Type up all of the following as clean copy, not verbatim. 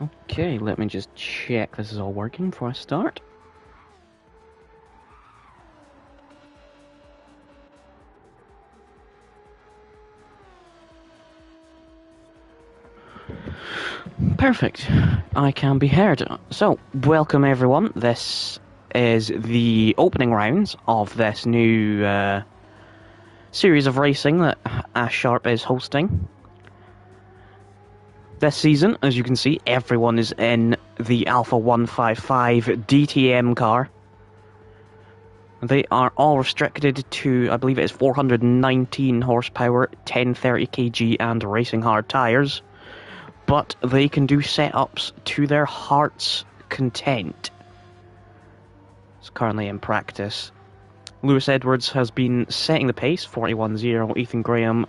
Okay, let me just check this is all working before I start. Perfect. I can be heard. So, welcome everyone. This is the opening rounds of this new series of racing that Ash Sharp is hosting. This season, as you can see, everyone is in the Alpha 155 DTM car. They are all restricted to, I believe it is 419 horsepower, 1030 kg and racing hard tyres. But they can do setups to their heart's content. It's currently in practice. Lewis Edwards has been setting the pace, 41.0. Ethan Graham,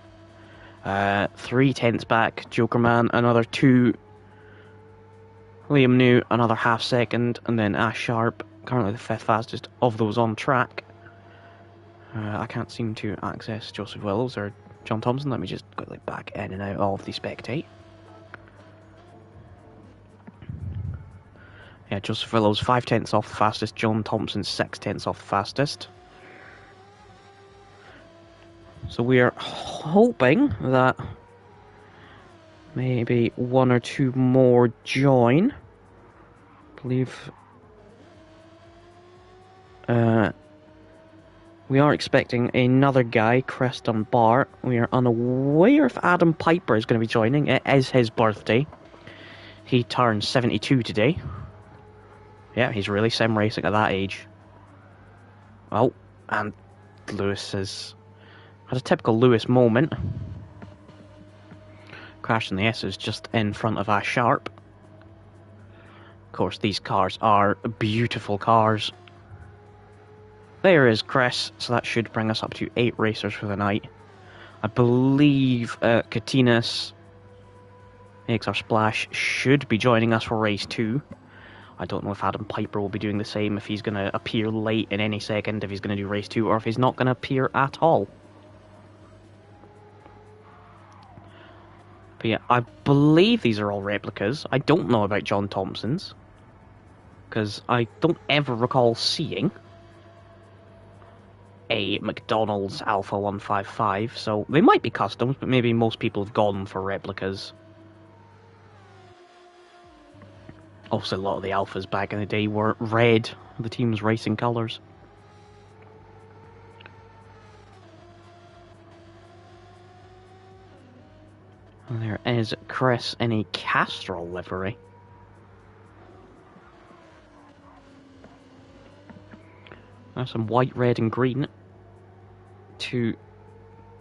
3 tenths back. Jokerman, another 2. Liam New, another half second. And then Ash Sharp, currently the 5th fastest of those on track. I can't seem to access Joseph Willows or John Thompson. Let me just quickly back in and out of the spectate. Yeah, Joseph Willows 5 tenths off the fastest. John Thompson 6 tenths off the fastest. So we are hoping that maybe 1 or 2 more join. I believe we are expecting another guy, Creston Bar. We are unaware if Adam Piper is going to be joining. It is his birthday. He turns 72 today. Yeah, he's really sim racing at that age. Oh, and Lewis has had a typical Lewis moment. Crashing the S's just in front of Ash Sharp. Of course, these cars are beautiful cars. There is Chris, so that should bring us up to 8 racers for the night. I believe Katinas, AXR Splash, should be joining us for race 2. I don't know if Adam Piper will be doing the same, if he's going to appear late in any second, if he's going to do race 2, or if he's not going to appear at all. But yeah, I believe these are all replicas. I don't know about John Thompson's, because I don't ever recall seeing a McDonald's Alpha 155, so they might be customs, but maybe most people have gone for replicas. Also, a lot of the Alphas back in the day were red, the team's racing colours. And there is Chris in a Castrol livery. There's some white, red and green to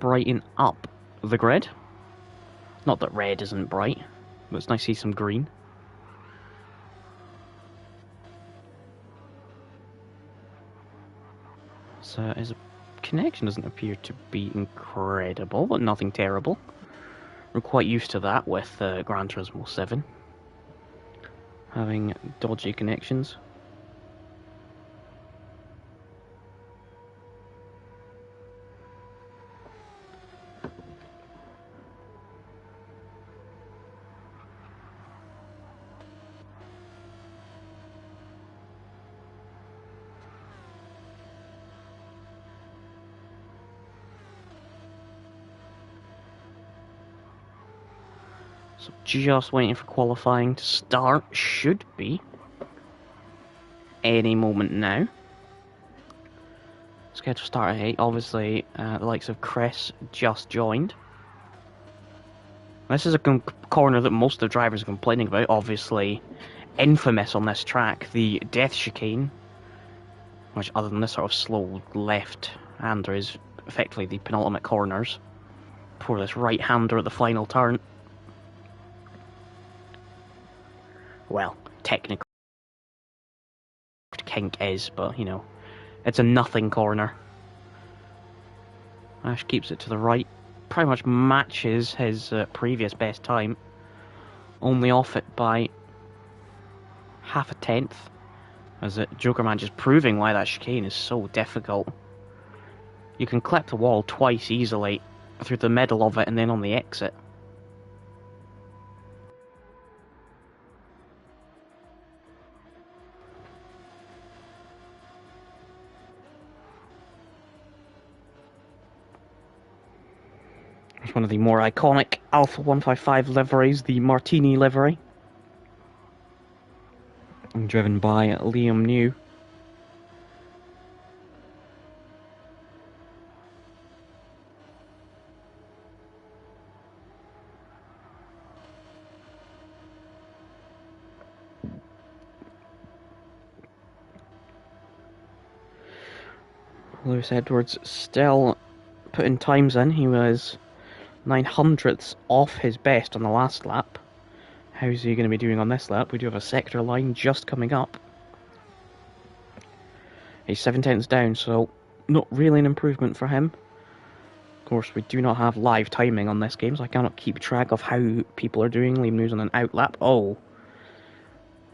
brighten up the grid. Not that red isn't bright, but it's nice to see some green. So his connection doesn't appear to be incredible, but nothing terrible. We're quite used to that with Gran Turismo 7, having dodgy connections. So just waiting for qualifying to start. Should be any moment now. Scheduled to start at 8. Obviously, the likes of Chris just joined. This is a corner that most of the drivers are complaining about. Obviously, infamous on this track, the death chicane, which other than this sort of slow left-hander is effectively the penultimate corners. Pour this right-hander at the final turn. Well, technically kink is, but you know, it's a nothing corner. Ash keeps it to the right, pretty much matches his previous best time, only off it by half a tenth, as Jokerman just proving why that chicane is so difficult. You can clip the wall twice easily through the middle of it and then on the exit. It's one of the more iconic Alpha 155 liveries, the Martini livery. And driven by Liam New. Lewis Edwards still putting times in. He was 900ths off his best on the last lap. How's he going to be doing on this lap? We do have a sector line just coming up. He's 7 tenths down, so not really an improvement for him. Of course, we do not have live timing on this game, so I cannot keep track of how people are doing. Liam News on an out lap. Oh.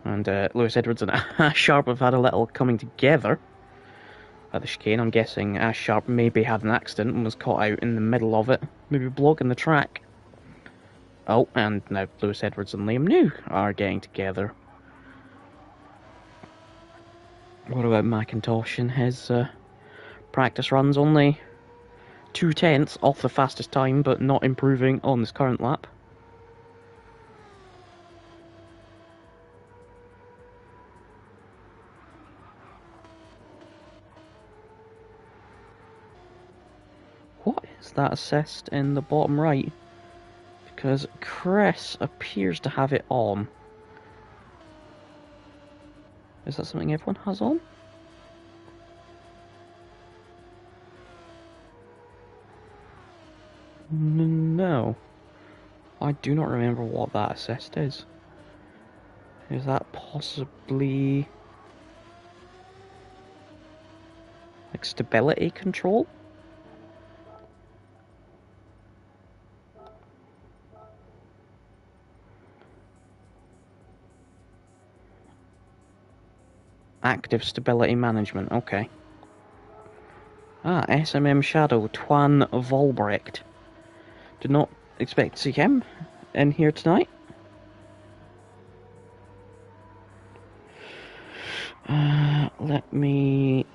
And Lewis Edwards and Ash Sharp have had a little coming together at the chicane. I'm guessing Ash Sharp maybe had an accident and was caught out in the middle of it. Maybe blocking the track. Oh, and now Lewis Edwards and Liam New are getting together. What about McIntosh in his practice runs? Only 2 tenths off the fastest time, but not improving on this current lap. What is that assist in the bottom right? Because Chris appears to have it on. Is that something everyone has on? No. I do not remember what that assist is. Is that possibly like stability control? Active stability management, okay. Ah, SMM Shadow, Twan Volbrecht. Did not expect to see him in here tonight. Let me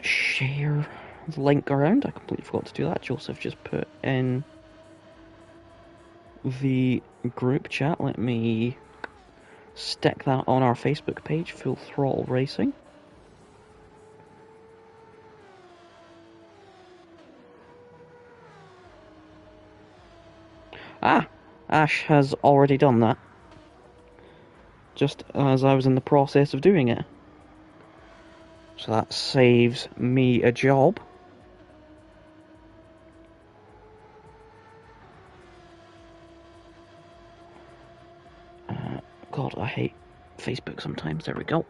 share the link around. I completely forgot to do that. Joseph just put in the group chat. Let me stick that on our Facebook page, Full Throttle Racing. Ah, Ash has already done that. Just as I was in the process of doing it. So that saves me a job. God, I hate Facebook sometimes. There we go.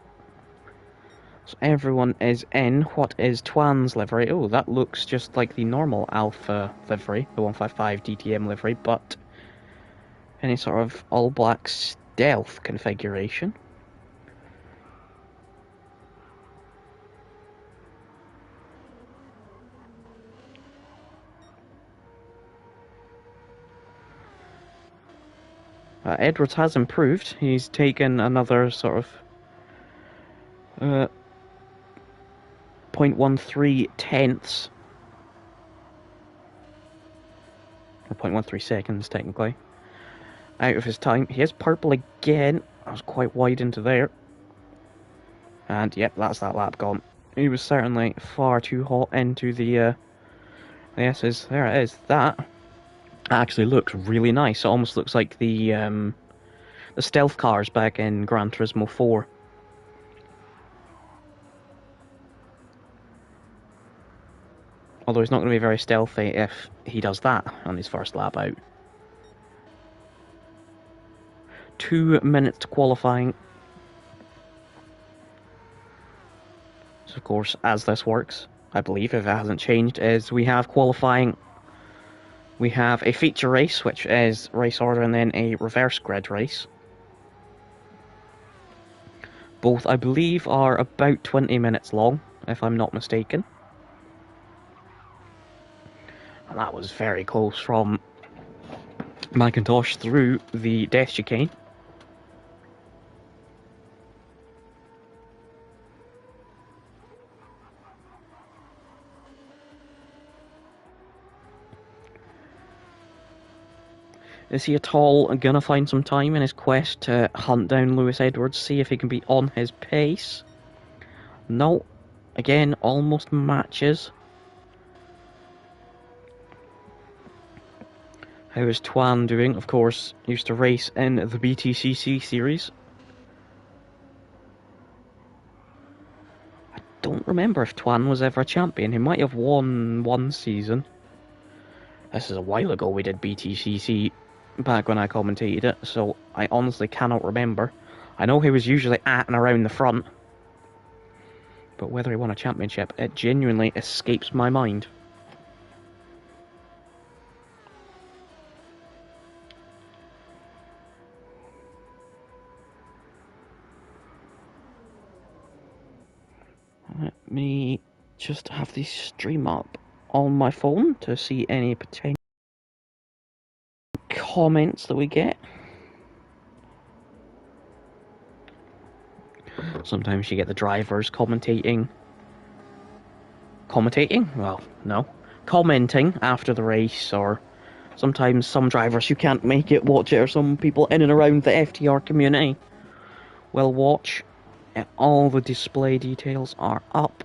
So everyone is in. What is Twan's livery? Oh, that looks just like the normal Alpha livery, the 155 DTM livery, but any sort of all-black stealth configuration. Edwards has improved. He's taken another sort of 0.13 tenths, or 0.13 seconds technically, out of his time. He is purple again. I was quite wide into there. And yep, that's that lap gone. He was certainly far too hot into the S's. There it is. That actually looks really nice. It almost looks like the stealth cars back in Gran Turismo 4. Although he's not going to be very stealthy if he does that on his first lap out. 2 minutes to qualifying. So of course, as this works, I believe, if it hasn't changed, is we have qualifying. We have a feature race, which is race order, and then a reverse grid race. Both, I believe, are about 20 minutes long, if I'm not mistaken. And that was very close from McIntosh through the death chicane. Is he at all gonna find some time in his quest to hunt down Lewis Edwards, see if he can be on his pace? No. Again, almost matches. How is Twan doing? Of course, used to race in the BTCC series. I don't remember if Twan was ever a champion. He might have won one season. This is a while ago we did BTCC, back when I commentated it, so I honestly cannot remember. I know he was usually at and around the front, but whether he won a championship, it genuinely escapes my mind. Let me just have the stream up on my phone to see any potential comments that we get. Sometimes you get the drivers commentating. Well, no. Commenting after the race, or sometimes some drivers who can't make it watch it, or some people in and around the FTR community will watch. All the display details are up.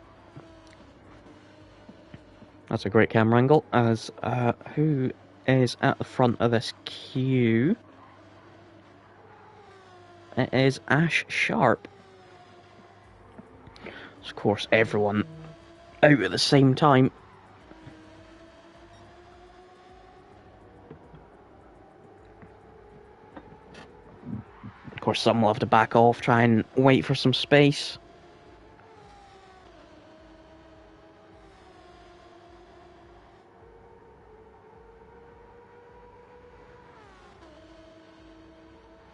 That's a great camera angle, as who is at the front of this queue? It is Ash Sharp. Of course, everyone out at the same time. Of course, some will have to back off, try and wait for some space.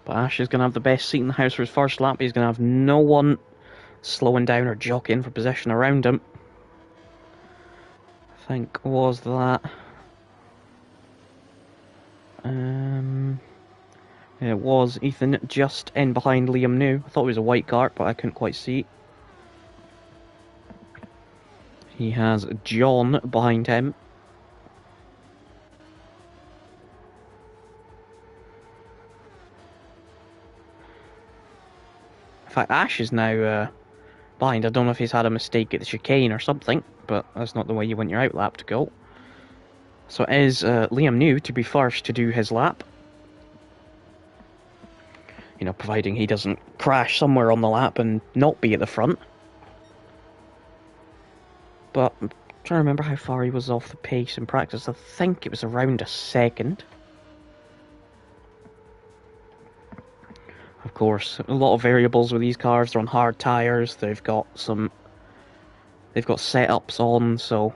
But Ash is going to have the best seat in the house for his first lap. He's going to have no one slowing down or jockeying for position around him. I think was that. It was Ethan just in behind Liam New. I thought it was a white cart, but I couldn't quite see. He has John behind him. In fact, Ash is now behind. I don't know if he's had a mistake at the chicane or something, but that's not the way you want your outlap to go. So it is Liam New to be first to do his lap. You know, providing he doesn't crash somewhere on the lap and not be at the front. But I'm trying to remember how far he was off the pace in practice. I think it was around a second. Of course, a lot of variables with these cars. They're on hard tyres. They've got setups on, so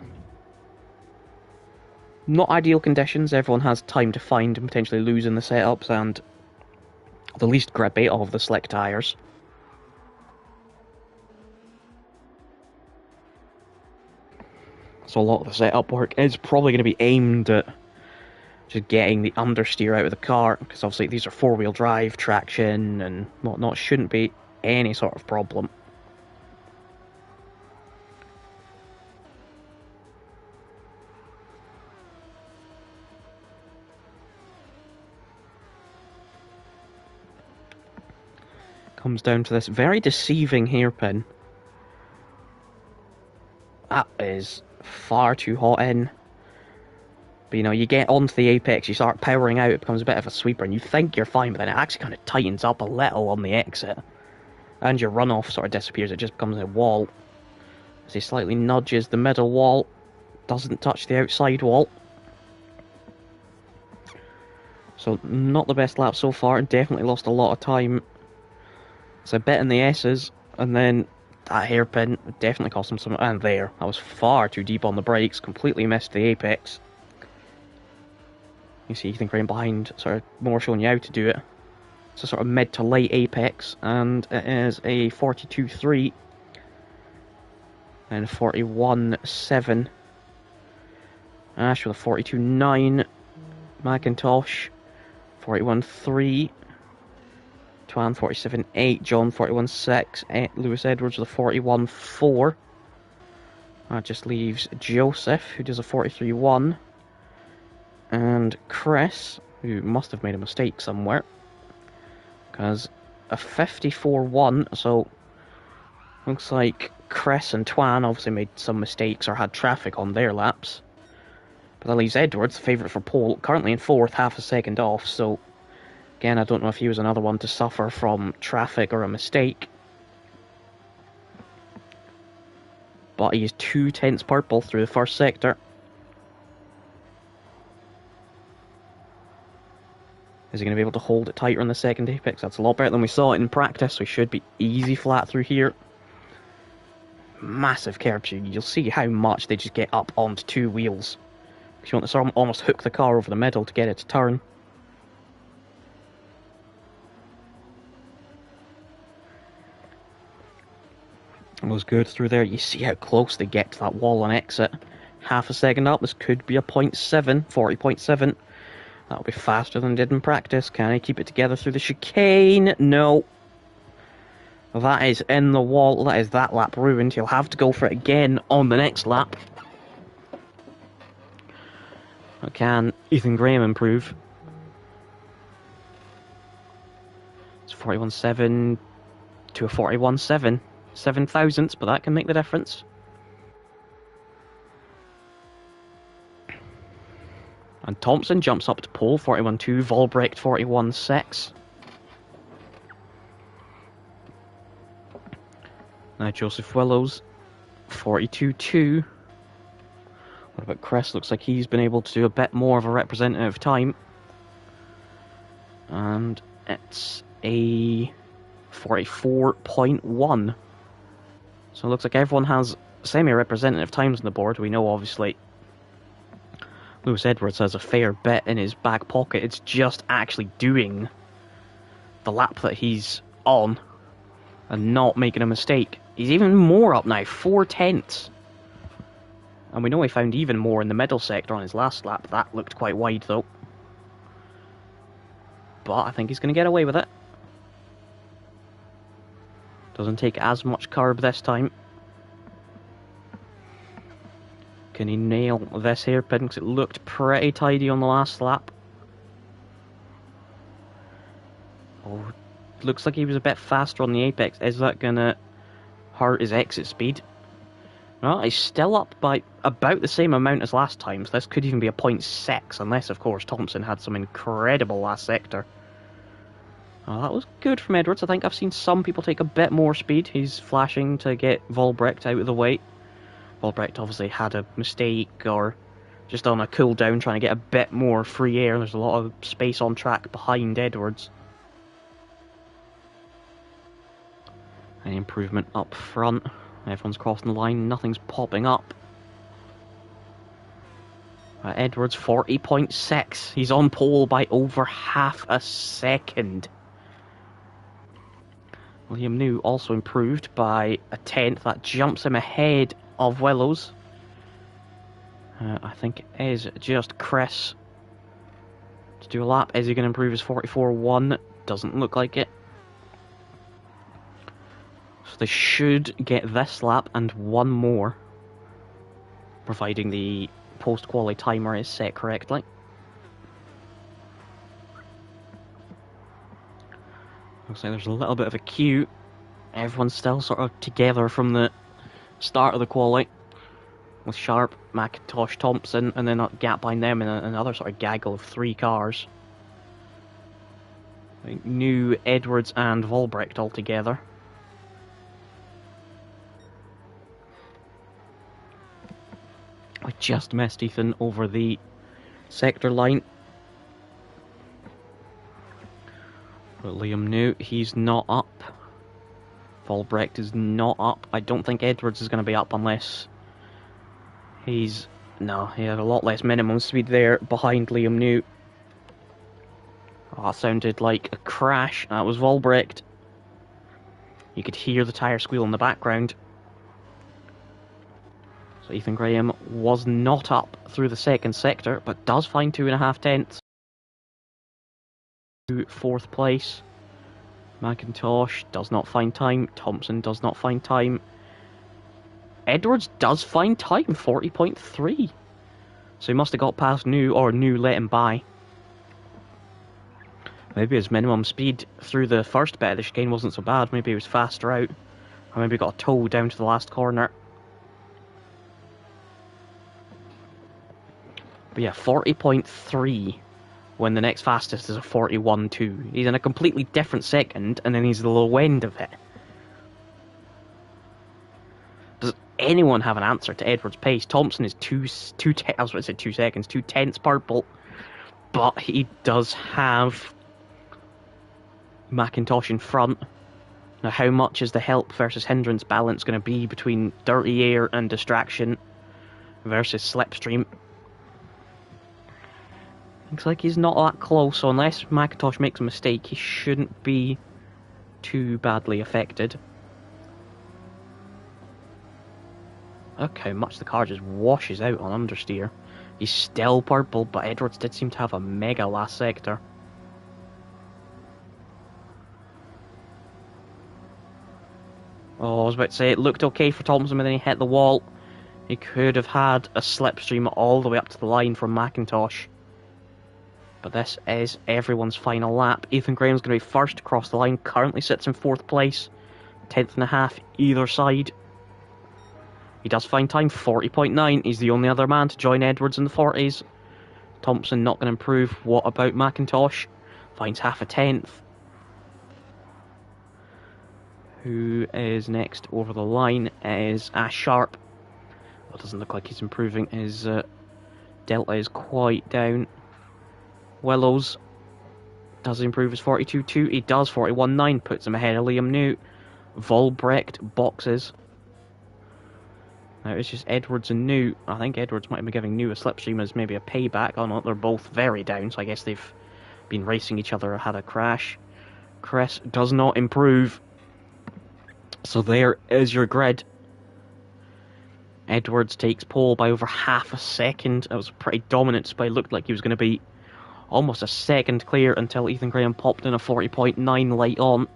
not ideal conditions. Everyone has time to find and potentially lose in the setups, and the least grippy of the slick tyres. So a lot of the setup work is probably going to be aimed at just getting the understeer out of the car, because obviously these are four-wheel drive, traction and whatnot. Shouldn't be any sort of problem. Comes down to this very deceiving hairpin. That is far too hot in. But you know, you get onto the apex, you start powering out, it becomes a bit of a sweeper, and you think you're fine, but then it actually kind of tightens up a little on the exit. And your runoff sort of disappears, it just becomes a wall. As he slightly nudges the middle wall, doesn't touch the outside wall. So not the best lap so far, and definitely lost a lot of time. It's a bit in the S's, and then that hairpin definitely cost him some. And there, I was far too deep on the brakes, completely missed the apex. You see Ethan Crane behind, sort of more showing you how to do it. It's a sort of mid to late apex, and it is a 42.3 and 41.7. Ash with a 42.9. Macintosh 41.3. Twan 47.8, John 41.6, Lewis Edwards with a 41.4. That just leaves Joseph, who does a 43.1. And Chris who must have made a mistake somewhere. Because a 54-1, so looks like Cress and Twan obviously made some mistakes or had traffic on their laps. But that leaves Edwards, the favourite for pole, currently in 4th, half a second off, so again, I don't know if he was another one to suffer from traffic or a mistake. But he is 2/10 purple through the first sector. Is he going to be able to hold it tighter in the second apex? That's a lot better than we saw it in practice, so he should be easy flat through here. Massive curb. You'll see how much they just get up onto 2 wheels. You want to sort of almost hook the car over the middle to get it to turn. It was good through there. You see how close they get to that wall and exit. Half a second up. This could be a 0.7, 40.7. That'll be faster than it did in practice. Can I keep it together through the chicane? No. That is in the wall. That is that lap ruined. He'll have to go for it again on the next lap. Can Ethan Graham improve? It's 41.7 to a 41.7. 7 thousandths, but that can make the difference. And Thompson jumps up to pole, 41.2. Volbrecht, 41.6. Now Joseph Willows, 42.2. What about Chris? Looks like he's been able to do a bit more of a representative time. And it's a 44.1. So it looks like everyone has semi-representative times on the board. We know, obviously, Lewis Edwards has a fair bit in his back pocket. It's just actually doing the lap that he's on and not making a mistake. He's even more up now, 4/10. And we know he found even more in the middle sector on his last lap. That looked quite wide, though. But I think he's going to get away with it. Doesn't take as much curb this time. Can he nail this hairpin? Because it looked pretty tidy on the last lap. Oh, looks like he was a bit faster on the apex. Is that going to hurt his exit speed? Well, he's still up by about the same amount as last time. So this could even be a 0.6. Unless, of course, Thompson had some incredible last sector. Oh, that was good from Edwards. I think I've seen some people take a bit more speed. He's flashing to get Volbrecht out of the way. Volbrecht obviously had a mistake or just on a cool down trying to get a bit more free air. There's a lot of space on track behind Edwards. Any improvement up front? Everyone's crossing the line. Nothing's popping up. Edwards 40.6. He's on pole by over half a second. Liam New also improved by a 10th. That jumps him ahead of Willows. I think it is just Chris to do a lap. Is he going to improve his 44.1? Doesn't look like it. So they should get this lap and one more, providing the post-quali timer is set correctly. Looks like there's a little bit of a queue. Everyone's still sort of together from the start of the quali, with Sharp, McIntosh, Thompson, and then a gap behind them and another sort of gaggle of 3 cars. I think New, Edwards and Volbrecht all together. I just missed Ethan over the sector line. But Liam New, he's not up. Volbrecht is not up. I don't think Edwards is going to be up unless he's... No, he had a lot less minimum speed there behind Liam New. Oh, that sounded like a crash. That was Volbrecht. You could hear the tyre squeal in the background. So Ethan Graham was not up through the second sector, but does find 2.5 tenths. To 4th place. McIntosh does not find time. Thompson does not find time. Edwards does find time, 40.3. So he must have got past New, or New let him by. Maybe his minimum speed through the first bit of the chicane wasn't so bad. Maybe he was faster out. Or maybe got a toe down to the last corner. But yeah, 40.3 when the next fastest is a 41.2. He's in a completely different second, and then he's the low end of it. Does anyone have an answer to Edwards' pace? Thompson is I was going to say 2 seconds, 2/10 purple, but he does have McIntosh in front. Now, how much is the help versus hindrance balance going to be between dirty air and distraction versus slipstream? Looks like he's not that close, so unless McIntosh makes a mistake, he shouldn't be too badly affected. Look how much the car just washes out on understeer. He's still purple, but Edwards did seem to have a mega last sector. Oh, I was about to say, it looked okay for Thompson, but then he hit the wall. He could have had a slipstream all the way up to the line from McIntosh. But this is everyone's final lap. Ethan Graham's going to be first across the line, currently sits in 4th place. 10th and a half either side. He does find time, 40.9. He's the only other man to join Edwards in the 40s. Thompson not going to improve. What about McIntosh? Finds half a 10th. Who is next over the line is Ash Sharp. Well, it doesn't look like he's improving. His delta is quite down. Willows does he improve his 42.2. He does 41.9, puts him ahead of Liam Newt. Volbrecht boxes. Now it's just Edwards and Newt. I think Edwards might have been giving Newt a slipstream as maybe a payback. Oh no, they're both very down, so I guess they've been racing each other or had a crash. Chris does not improve. So there is your grid. Edwards takes pole by over half a second. It was a pretty dominant display. Looked like he was going to be almost a second clear until Ethan Graham popped in a 40.9 late on.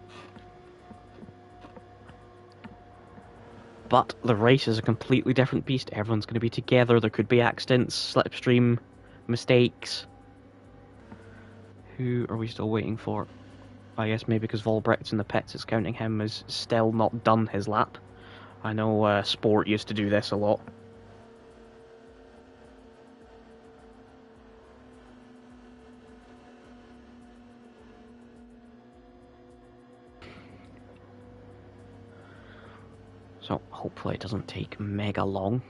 But the race is a completely different beast. Everyone's going to be together. There could be accidents, slipstream, mistakes. Who are we still waiting for? I guess maybe because Volbrecht's in the pits, it's counting him as still not done his lap. I know Sport used to do this a lot. So hopefully it doesn't take mega long.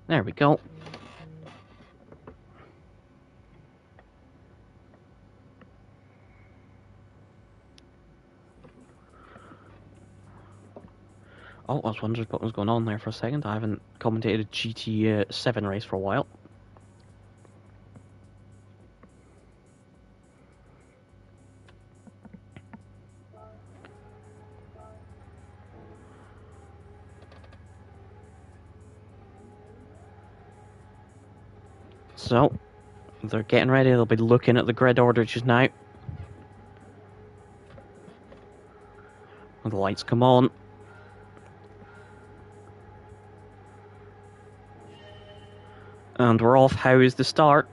There we go. Oh, I was wondering what was going on there for a second. I haven't commentated a GT7 race for a while. So, they're getting ready. They'll be looking at the grid order just now. When the lights come on. And we're off. How is the start?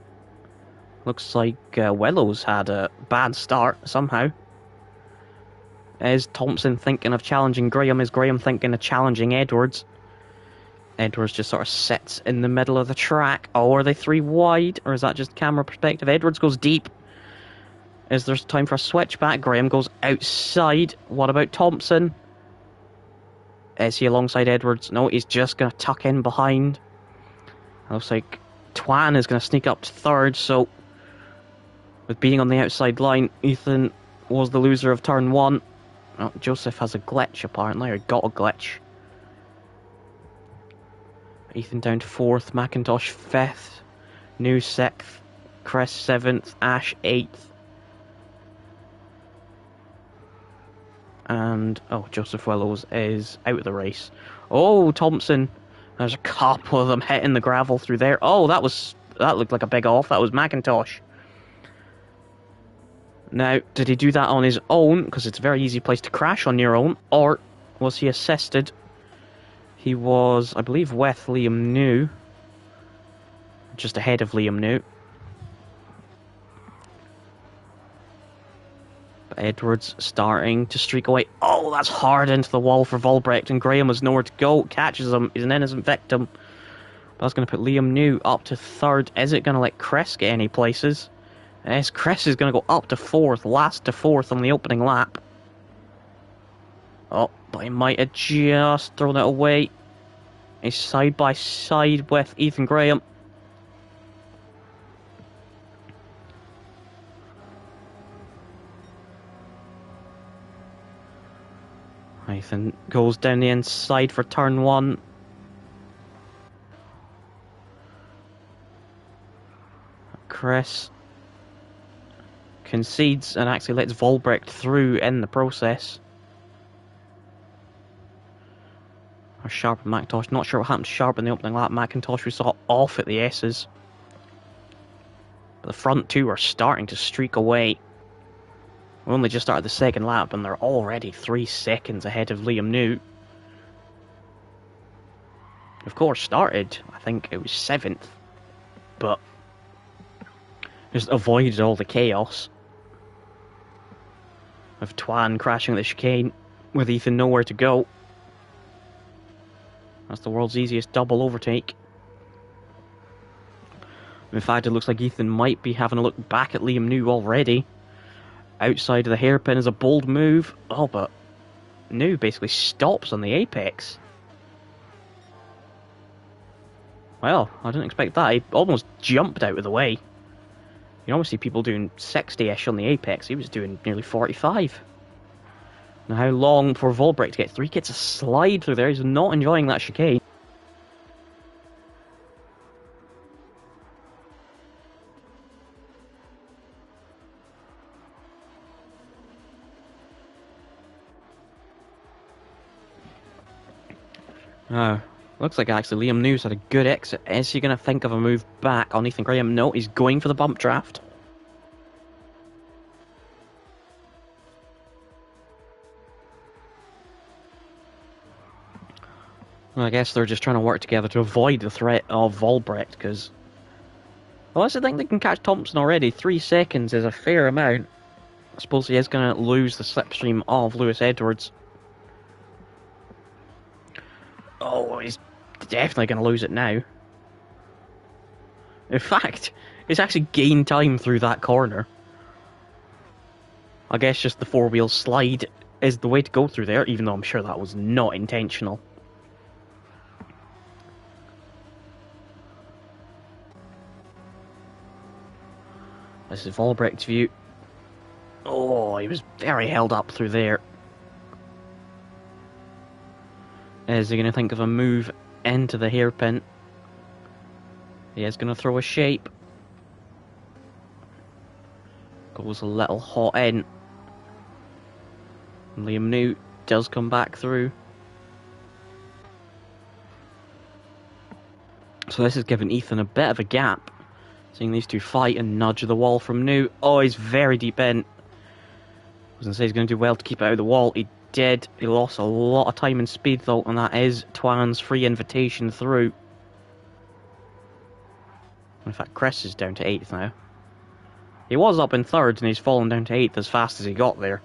Looks like Willows had a bad start somehow. Is Thompson thinking of challenging Graham? Is Graham thinking of challenging Edwards? Edwards just sort of sits in the middle of the track. Oh, are they 3 wide? Or is that just camera perspective? Edwards goes deep. Is there time for a switchback? Graham goes outside. What about Thompson? Is he alongside Edwards? No, he's just going to tuck in behind. Looks like Twan is going to sneak up to 3rd, so with being on the outside line, Ethan was the loser of turn 1. Oh, Joseph has a glitch apparently, or got a glitch. Ethan down to 4th, McIntosh 5th, New 6th, Chris 7th, Ash 8th. And, oh, Joseph Willows is out of the race. Oh, Thompson. There's a couple of them hitting the gravel through there. Oh, that looked like a big off. That was McIntosh. Now, did he do that on his own? Because it's a very easy place to crash on your own. Or was he assisted? He was, I believe, with Liam New. Just ahead of Liam New. But Edwards starting to streak away. Oh, that's hard into the wall for Volbrecht, and Graham has nowhere to go. Catches him. He's an innocent victim. But that's going to put Liam New up to third. Is it going to let Chris get any places? Yes, Chris is going to go up to fourth. Last to fourth on the opening lap. Oh, but he might have just thrown it away. He's side by side with Ethan Graham. Ethan goes down the inside for turn one. Chris concedes and actually lets Volbrecht through in the process. Or Sharp and McIntosh. Not sure what happened to Sharp in the opening lap. McIntosh we saw off at the S's. But the front two are starting to streak away. We only just started the second lap and they're already 3 seconds ahead of Liam New. Of course, started, I think it was 7th. But just avoided all the chaos of Twan crashing the chicane with Ethan nowhere to go. That's the world's easiest double overtake. In fact, it looks like Ethan might be having a look back at Liam New already. Outside of the hairpin is a bold move. Oh, but New basically stops on the apex. Well, I didn't expect that. He almost jumped out of the way. You normally see people doing 60-ish on the apex. He was doing nearly 45. Now, how long for Volbrecht to get through? He gets a slide through there. He's not enjoying that chicane. Looks like actually Liam News had a good exit. Is he going to think of a move back on Ethan Graham? No, he's going for the bump draft. Well, I guess they're just trying to work together to avoid the threat of Volbrecht, because... Well, I think they can catch Thompson already. 3 seconds is a fair amount. I suppose he is going to lose the slipstream of Lewis Edwards. Oh, he's definitely going to lose it now. In fact, he's actually gained time through that corner. I guess just the four-wheel slide is the way to go through there, even though I'm sure that was not intentional. This is Volbrecht's view. Oh, he was very held up through there. Is he going to think of a move into the hairpin? He is going to throw a shape. Goes a little hot in. And Liam New does come back through. So this has given Ethan a bit of a gap. Seeing these two fight and nudge the wall from New. Oh, he's very deep in. I was going to say he's going to do well to keep it out of the wall. He did. He lost a lot of time and speed though, and that is Twan's free invitation through. In fact, Chris is down to 8th now. He was up in 3rd and he's fallen down to 8th as fast as he got there.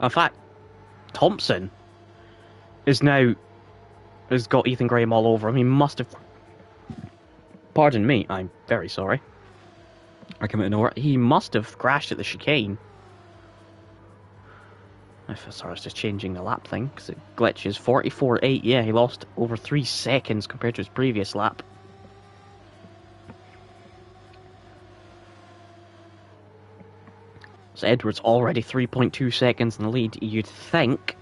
In fact, Thompson has got Ethan Graham all over him. He must have... Pardon me, I'm very sorry. I come out of nowhere. He must have crashed at the chicane. Sorry, I was just changing the lap thing because it glitches. 44.8, yeah, he lost over 3 seconds compared to his previous lap. So Edwards already 3.2 seconds in the lead. You'd think,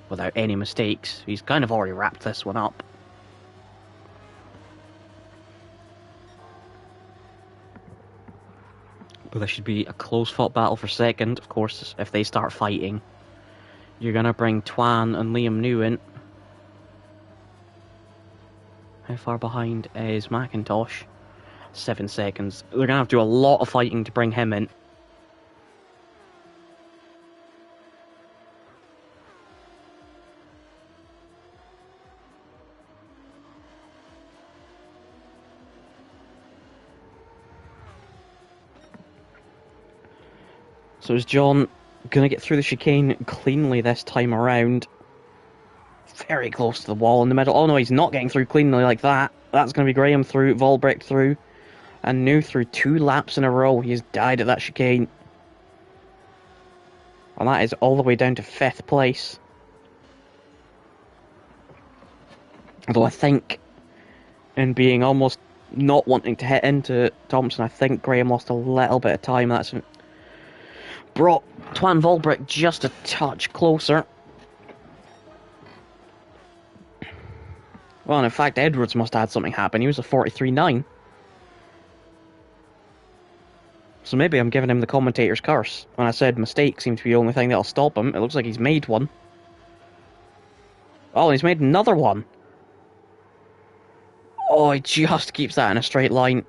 without any mistakes, he's kind of already wrapped this one up. But this should be a close-fought battle for second. Of course, if they start fighting, you're going to bring Twan and Liam New in. How far behind is McIntosh? 7 seconds. They're going to have to do a lot of fighting to bring him in. So is John going to get through the chicane cleanly this time around? Very close to the wall in the middle. Oh no, he's not getting through cleanly like that. That's going to be Graham through, Volbrecht through, and New through 2 laps in a row. He has died at that chicane. And that is all the way down to 5th place. Although I think, in being almost not wanting to hit into Thompson, I think Graham lost a little bit of time. That's brought Twan Volbrecht just a touch closer. Well, and in fact, Edwards must have had something happen. He was a 43.9. So maybe I'm giving him the commentator's curse. When I said mistakes seem to be the only thing that'll stop him, it looks like he's made one. Oh, and he's made another one. Oh, he just keeps that in a straight line.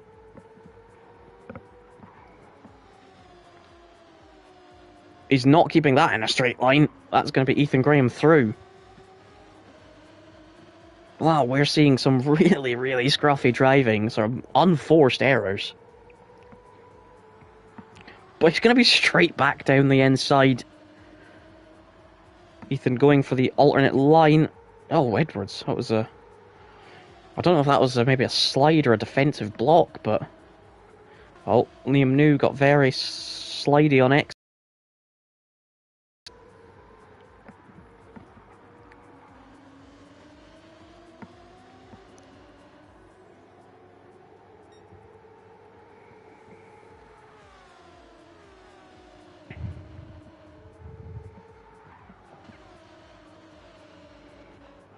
He's not keeping that in a straight line. That's going to be Ethan Graham through. Wow, we're seeing some really, really scruffy driving, some unforced errors. But he's going to be straight back down the inside. Ethan going for the alternate line. Oh, Edwards. That was a... I don't know if that was maybe a slide or a defensive block, but... Oh, Liam New got very slidey on X.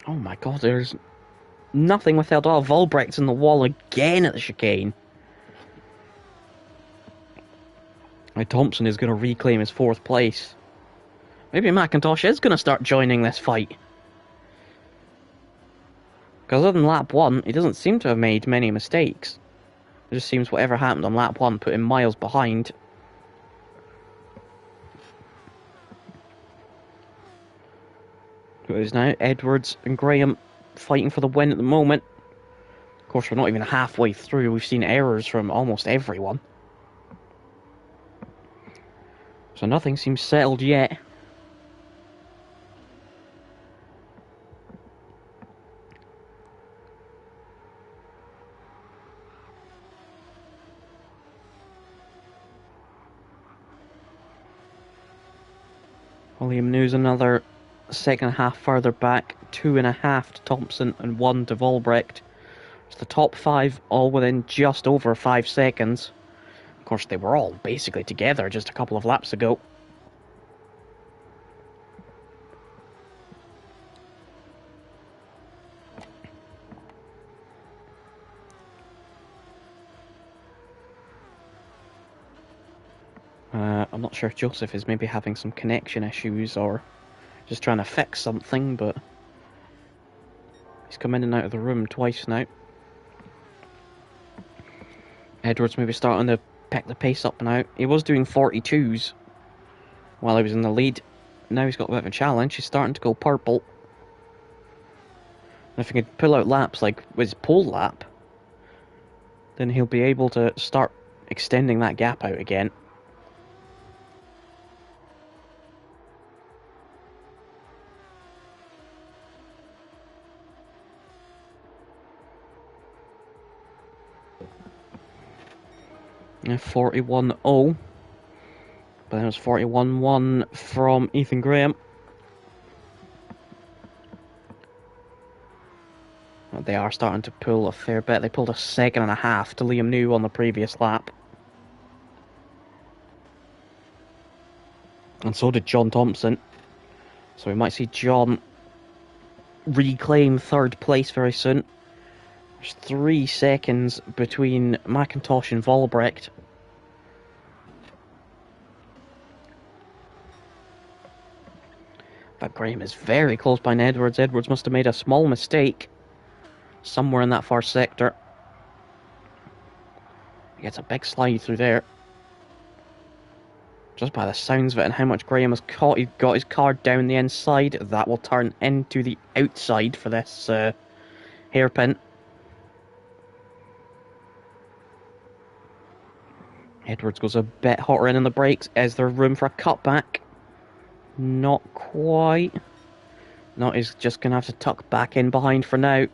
Oh my god, there's nothing with Eldar. Volbrecht's in the wall again at the chicane. Now Thompson is going to reclaim his 4th place. Maybe McIntosh is going to start joining this fight. Because other than lap 1, he doesn't seem to have made many mistakes. It just seems whatever happened on lap 1 put him miles behind. It is now Edwards and Graham fighting for the win at the moment. Of course, we're not even halfway through. We've seen errors from almost everyone. So nothing seems settled yet. William News another second half further back, 2.5 to Thompson and 1 to Volbrecht. It's the top 5 all within just over 5 seconds. Of course, they were all basically together just a couple of laps ago. I'm not sure if Joseph is maybe having some connection issues or just trying to fix something, but he's come in and out of the room twice now. Edwards maybe starting to pick the pace up now. He was doing 42s while he was in the lead. Now he's got a bit of a challenge. He's starting to go purple. And if he can pull out laps like his pole lap, then he'll be able to start extending that gap out again. Yeah, 41.0. But then it was 41.1 from Ethan Graham. They are starting to pull a fair bit. They pulled a 2.5 to Liam New on the previous lap. And so did John Thompson. So we might see John reclaim 3rd place very soon. There's 3 seconds between McIntosh and Volbrecht. But Graham is very close behind Edwards. Edwards must have made a small mistake somewhere in that far sector. He gets a big slide through there. Just by the sounds of it and how much Graham has caught, he got his car down the inside. That will turn into the outside for this hairpin. Edwards goes a bit hotter in on the brakes. Is there room for a cutback? Not quite. No, he's just going to have to tuck back in behind for now.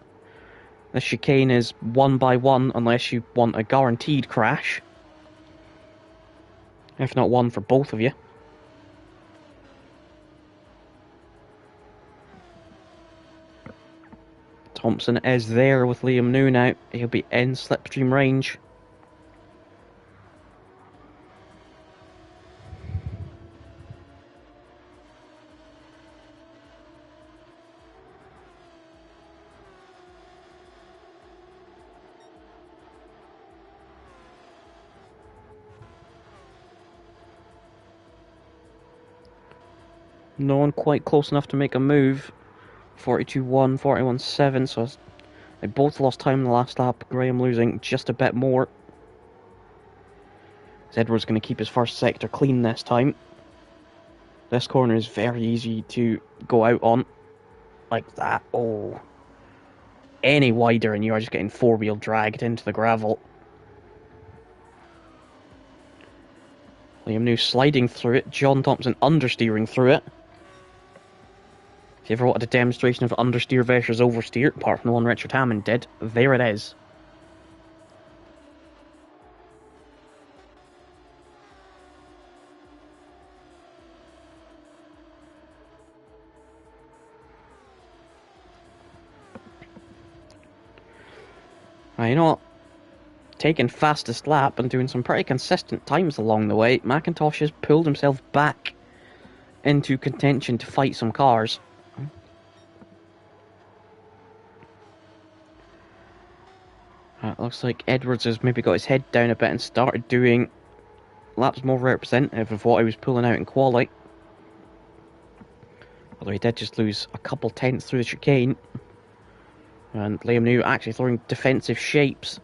The chicane is 1 by 1 unless you want a guaranteed crash. If not one for both of you. Thompson is there with Liam New now. He'll be in slipstream range. No one quite close enough to make a move. 42-1, 41-7, so they both lost time in the last lap. Graham losing just a bit more. Edwards going to keep his first sector clean this time. This corner is very easy to go out on. Like that. Oh. Any wider and you are just getting four-wheel dragged into the gravel. Liam New sliding through it. John Thompson understeering through it. If you ever wanted a demonstration of understeer versus oversteer, apart from the one Richard Hammond did, there it is. You know what? Taking fastest lap and doing some pretty consistent times along the way, McIntosh has pulled himself back into contention to fight some cars. It looks like Edwards has maybe got his head down a bit and started doing laps more representative of what he was pulling out in quali. Although he did just lose a couple tenths through the chicane. And Liam New actually throwing defensive shapes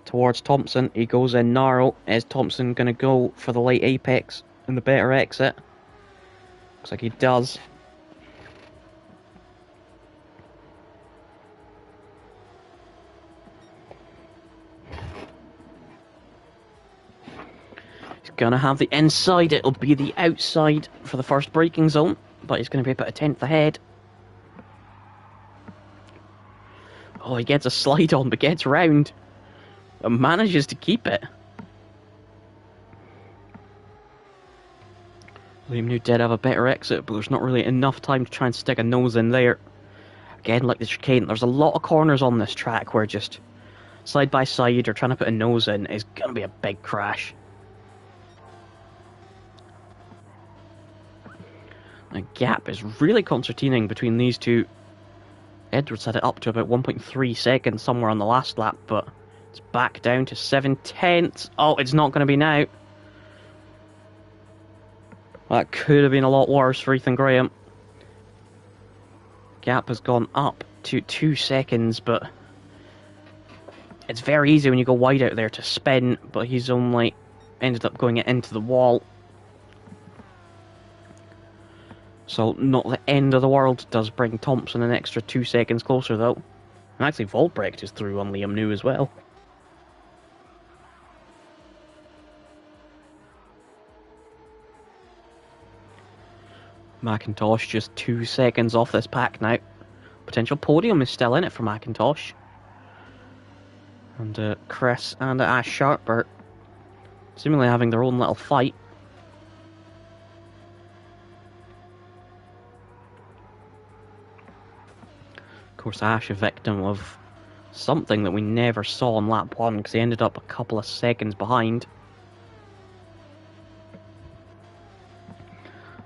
towards Thompson. He goes in narrow. Is Thompson going to go for the late apex and the better exit? Looks like he does. He's going to have the inside. It'll be the outside for the first braking zone. But he's going to be about a tenth ahead. Oh, he gets a slide on, but gets round. And manages to keep it. Liam New did have a better exit, but there's not really enough time to try and stick a nose in there. Again, like the chicane, there's a lot of corners on this track where just side by side or trying to put a nose in is going to be a big crash. The gap is really concertining between these two. Edwards had it up to about 1.3 seconds somewhere on the last lap, but it's back down to 7/10. Oh, it's not going to be now. That could have been a lot worse for Ethan Graham. Gap has gone up to 2 seconds, but it's very easy when you go wide out there to spin, but he's only ended up going into the wall. So, not the end of the world. Does bring Thompson an extra 2 seconds closer, though. And actually, Volbrecht is through on Liam New as well. McIntosh just 2 seconds off this pack now. Potential podium is still in it for McIntosh. And Chris and Ash Sharp are seemingly having their own little fight. Of course, Ash a victim of something that we never saw on lap 1 because he ended up a couple of seconds behind.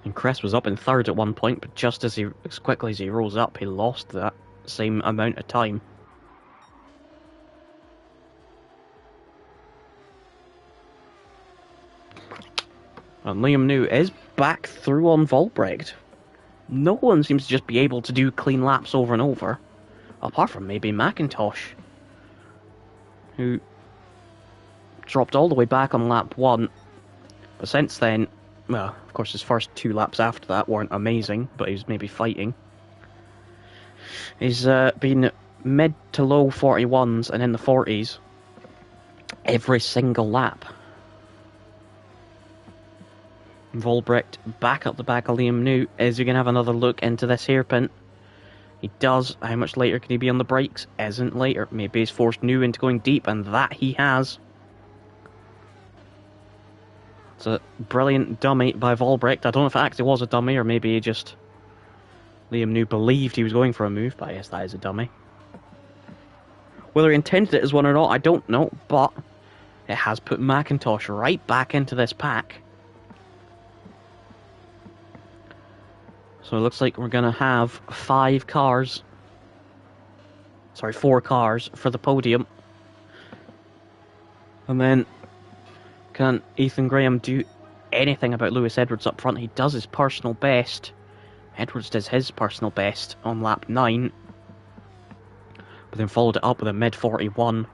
And Chris was up in third at one point, but just as quickly as he rose up, he lost that same amount of time. And Liam New is back through on Volbrecht. No one seems to just be able to do clean laps over and over. Apart from maybe McIntosh, who dropped all the way back on lap 1. But since then, well, of course his first 2 laps after that weren't amazing, but he was maybe fighting. He's been mid to low 41s and in the 40s every single lap. Volbrecht back up the back of Liam New. Is he going to have another look into this hairpin? He does. How much later can he be on the brakes? Isn't later. Maybe he's forced New into going deep, and that he has. It's a brilliant dummy by Volbrecht. I don't know if it actually was a dummy, or maybe he just... Liam New believed he was going for a move, but I guess that is a dummy. Whether he intended it as one or not, I don't know, but it has put McIntosh right back into this pack. So it looks like we're going to have 4 cars for the podium. And then, can Ethan Graham do anything about Lewis Edwards up front? He does his personal best. Edwards does his personal best on lap 9. But then followed it up with a mid-41.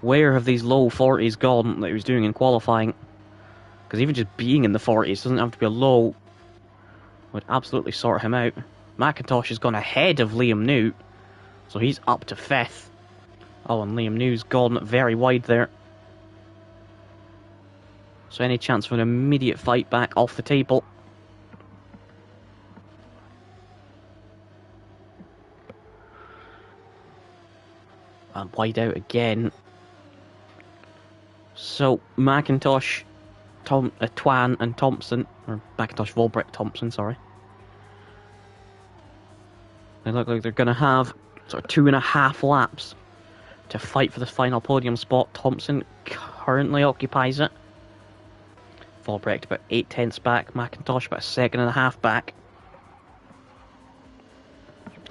Where have these low 40s gone that he was doing in qualifying? Because even just being in the 40s doesn't have to be a low. Would absolutely sort him out. McIntosh has gone ahead of Liam New, so he's up to 5th. Oh, and Liam New's gone very wide there. So any chance for an immediate fight back off the table. And wide out again. So McIntosh, Twan and Thompson, or McIntosh, Volbrecht, Thompson, sorry. They look like they're going to have sort of 2.5 laps to fight for the final podium spot. Thompson currently occupies it. Volbrecht about 0.8 back. McIntosh about 1.5 back.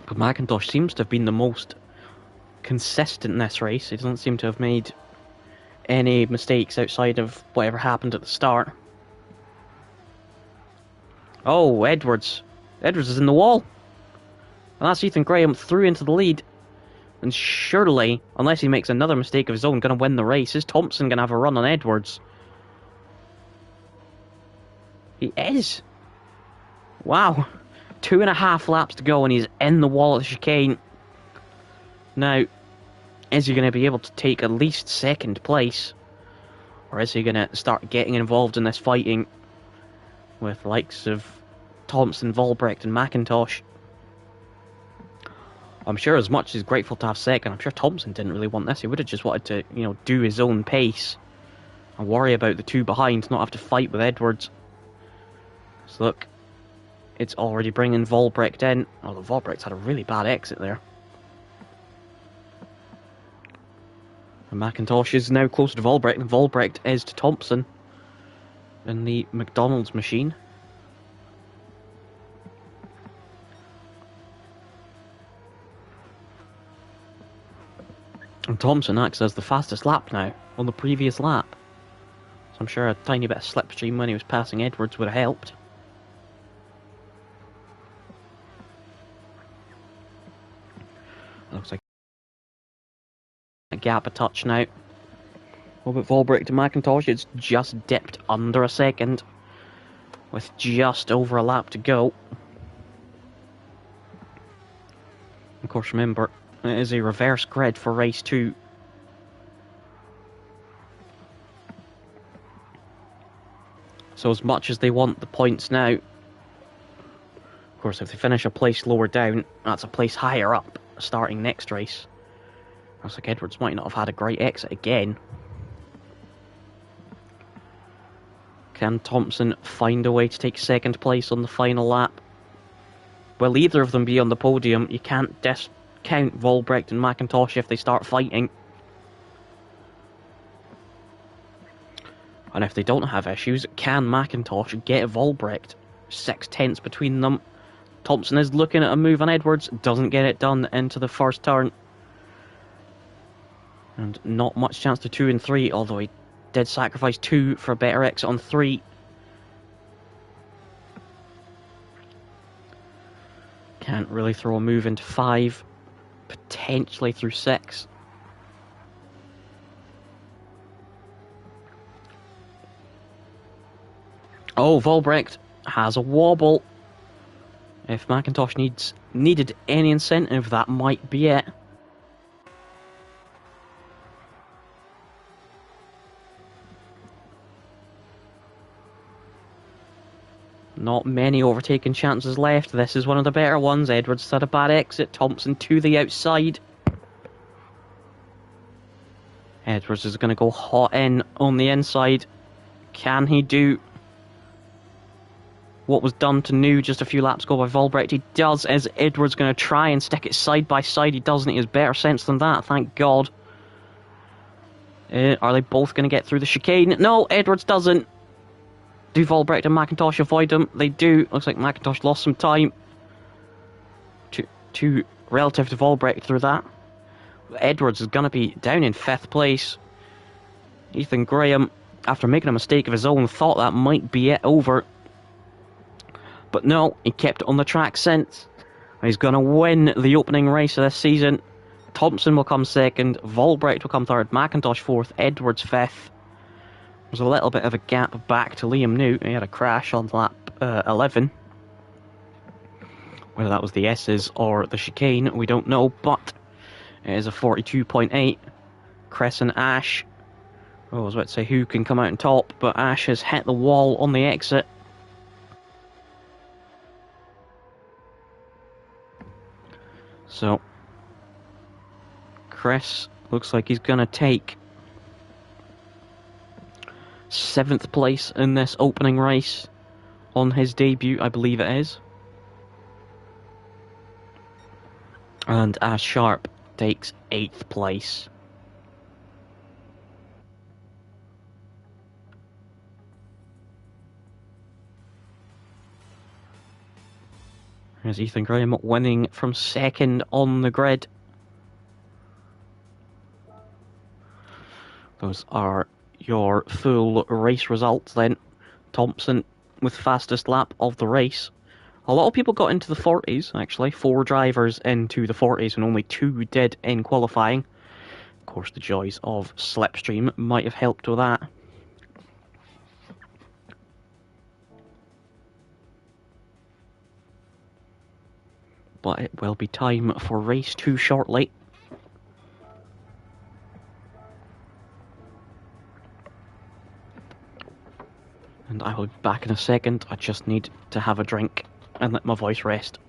But McIntosh seems to have been the most consistent in this race. He doesn't seem to have made any mistakes outside of whatever happened at the start. Oh, Edwards. Edwards is in the wall. And that's Ethan Graham through into the lead. And surely, unless he makes another mistake of his own, going to win the race. Is Thompson going to have a run on Edwards? He is. Wow. 2.5 laps to go and he's in the wall at the chicane. Now, is he going to be able to take at least 2nd place? Or is he going to start getting involved in this fighting with the likes of Thompson, Volbrecht and McIntosh? I'm sure as much as he's grateful to have 2nd, I'm sure Thompson didn't really want this. He would have just wanted to, do his own pace and worry about the 2 behind, not have to fight with Edwards. So look, it's already bringing Volbrecht in, although Volbrecht's had a really bad exit there. And McIntosh is now closer to Volbrecht than Volbrecht is to Thompson in the McDonald's machine. And Thompson acts as the fastest lap now on the previous lap. So I'm sure a tiny bit of slipstream when he was passing Edwards would have helped. Looks like a gap a touch now. What about Volbrecht to McIntosh? It's just dipped under a second with just over a lap to go. Of course, remember, it is a reverse grid for race 2. So as much as they want the points now, of course, if they finish a place lower down, that's a place higher up starting next race. Looks like Edwards might not have had a great exit again. Can Thompson find a way to take 2nd place on the final lap? Will either of them be on the podium? You can't discount Volbrecht and McIntosh if they start fighting. And if they don't have issues, can McIntosh get Volbrecht? 0.6 between them. Thompson is looking at a move on Edwards, doesn't get it done into the first turn. And not much chance to 2 and 3, although he did sacrifice 2 for a better exit on 3. Can't really throw a move into 5, potentially through 6. Oh, Volbrecht has a wobble. If McIntosh needed any incentive, that might be it. Not many overtaking chances left. This is one of the better ones. Edwards had a bad exit. Thompson to the outside. Edwards is going to go hot in on the inside. Can he do what was done to New just a few laps ago by Volbrecht? He does. Is Edwards going to try and stick it side by side? He doesn't. He has better sense than that, thank God. Are they both going to get through the chicane? No, Edwards doesn't. Do Volbrecht and McIntosh avoid him? They do. Looks like McIntosh lost some time to relative to Volbrecht through that. Edwards is going to be down in 5th place. Ethan Graham, after making a mistake of his own, thought that might be it over. But no, he kept it on the track since. He's going to win the opening race of this season. Thompson will come 2nd, Volbrecht will come 3rd, McIntosh 4th, Edwards 5th. There's a little bit of a gap back to Liam Newt. He had a crash on lap 11. Whether that was the S's or the chicane, we don't know, but it is a 42.8. Cress and Ash. Oh, I was about to say who can come out on top, but Ash has hit the wall on the exit. So, Chris looks like he's going to take 7th place in this opening race on his debut, I believe it is. And Ash Sharp takes 8th place. There's Ethan Graham winning from 2nd on the grid. Those are your full race results then. Thompson with fastest lap of the race. A lot of people got into the 40s, actually. 4 drivers into the 40s and only 2 did in qualifying. Of course, the joys of Slipstream might have helped with that. But it will be time for race 2 shortly. And I will be back in a second. I just need to have a drink and let my voice rest.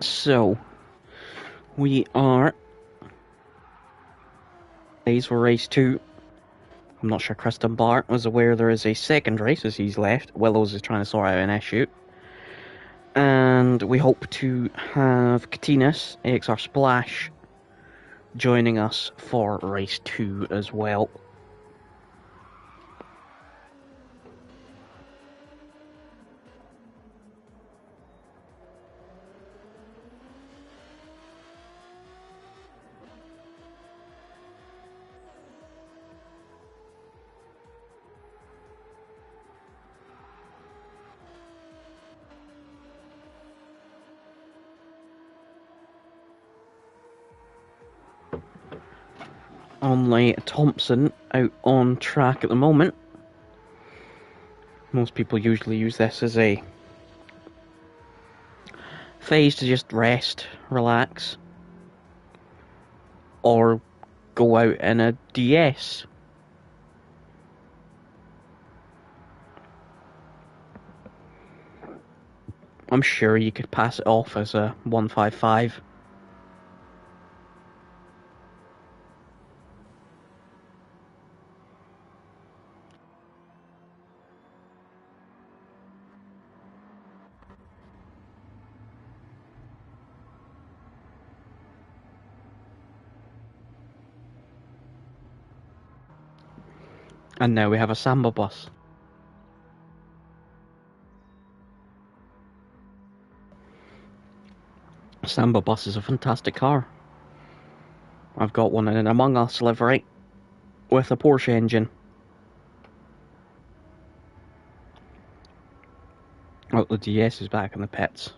So, we are days for race 2. I'm not sure Chris Dunbar was aware there is a second race as he's left. Willows is trying to sort out an issue. And we hope to have Katinas, AXR Splash, joining us for race 2 as well. Only Thompson out on track at the moment. Most people usually use this as a phase to just rest, relax, or go out in a DS. I'm sure you could pass it off as a 155. And now we have a Samba bus. Samba bus is a fantastic car. I've got one in an Among Us livery with a Porsche engine. Oh, the DS is back in the pits.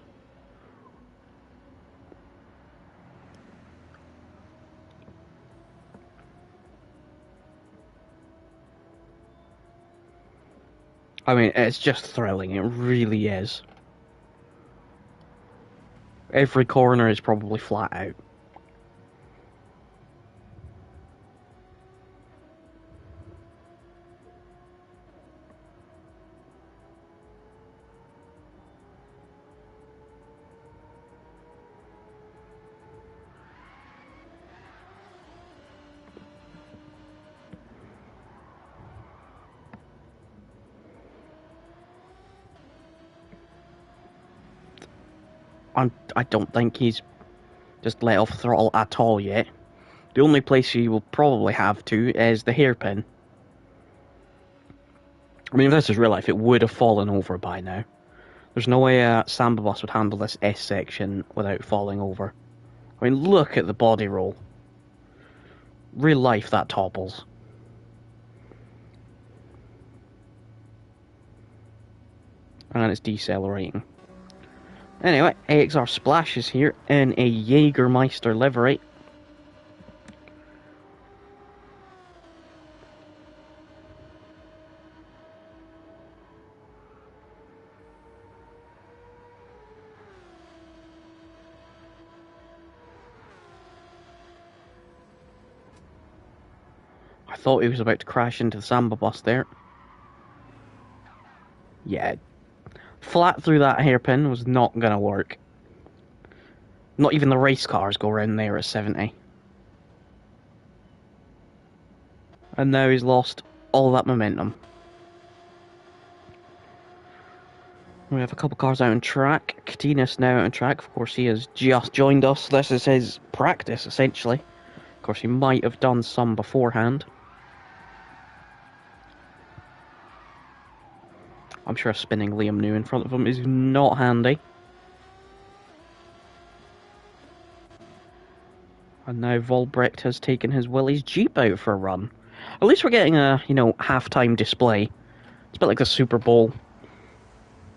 I mean, it's just thrilling, it really is. Every corner is probably flat out. I don't think he's just let off the throttle at all yet. The only place he will probably have to is the hairpin. I mean, if this is real life, it would have fallen over by now. There's no way a Samba bus would handle this S section without falling over. I mean, look at the body roll. Real life, that topples. And it's decelerating. Anyway, AXR Splash is here in a Jägermeister livery. I thought he was about to crash into the Samba bus there. Yeah, flat through that hairpin was not going to work. Not even the race cars go around there at 70. And now he's lost all that momentum. We have a couple cars out on track. Katinas now out on track. Of course, he has just joined us. This is his practice, essentially. Of course, he might have done some beforehand. I'm sure spinning Liam New in front of him is not handy. And now Volbrecht has taken his Willys Jeep out for a run. At least we're getting a, halftime display. It's a bit like the Super Bowl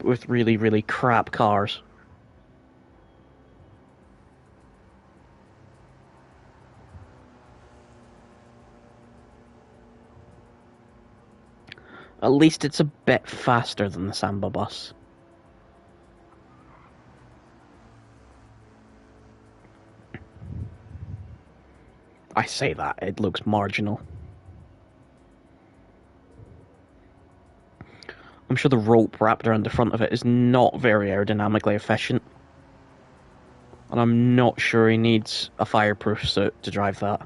with really, really crap cars. At least it's a bit faster than the Samba bus. I say that, it looks marginal. I'm sure the rope wrapped around the front of it is not very aerodynamically efficient. And I'm not sure he needs a fireproof suit to drive that.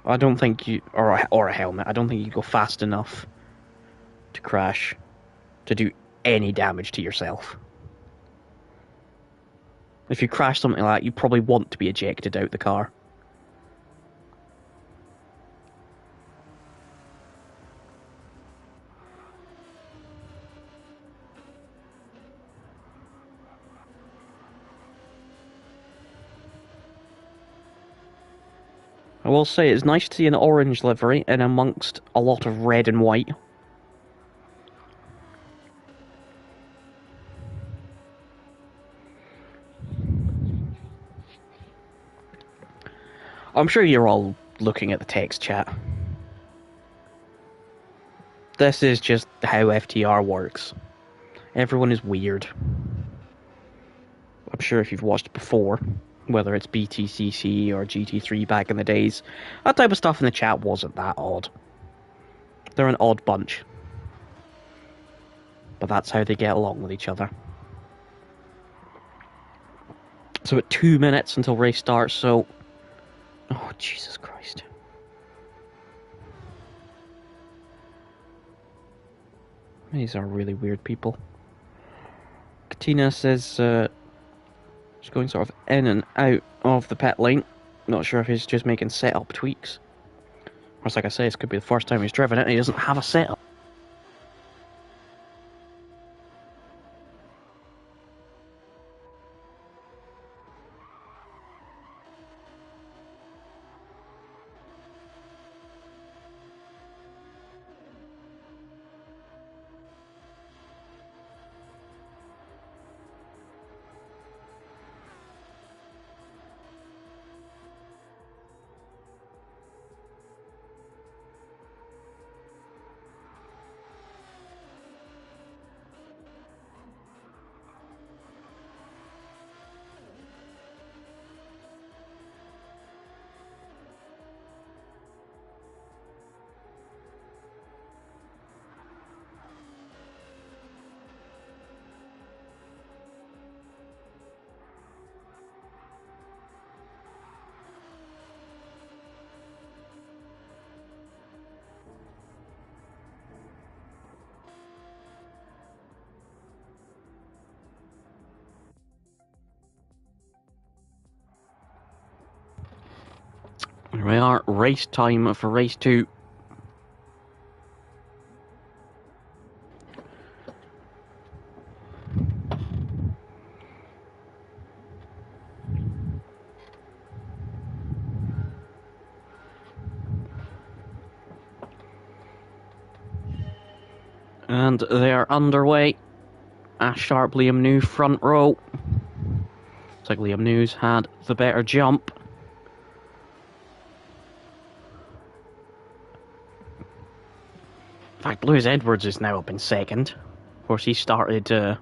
I don't think you... Or a helmet. I don't think you go fast enough to crash to do any damage to yourself. If you crash something like that, you probably want to be ejected out the car. I will say it's nice to see an orange livery in amongst a lot of red and white. I'm sure you're all looking at the text chat. This is just how FTR works. Everyone is weird. I'm sure if you've watched it before, whether it's BTCC or GT3 back in the days, that type of stuff in the chat wasn't that odd. They're an odd bunch. But that's how they get along with each other. So at 2 minutes until race starts, so... Oh, Jesus Christ. These are really weird people. Katina says she's going sort of in and out of the pit lane. Not sure if he's just making setup tweaks. Or like I say, this could be the first time he's driven it and he doesn't have a setup. Here we are, race time for race 2. And they are underway. Ash Sharp, Liam New, front row. Looks like Liam New's had the better jump. In fact, Lewis Edwards is now up in second. Of course, he started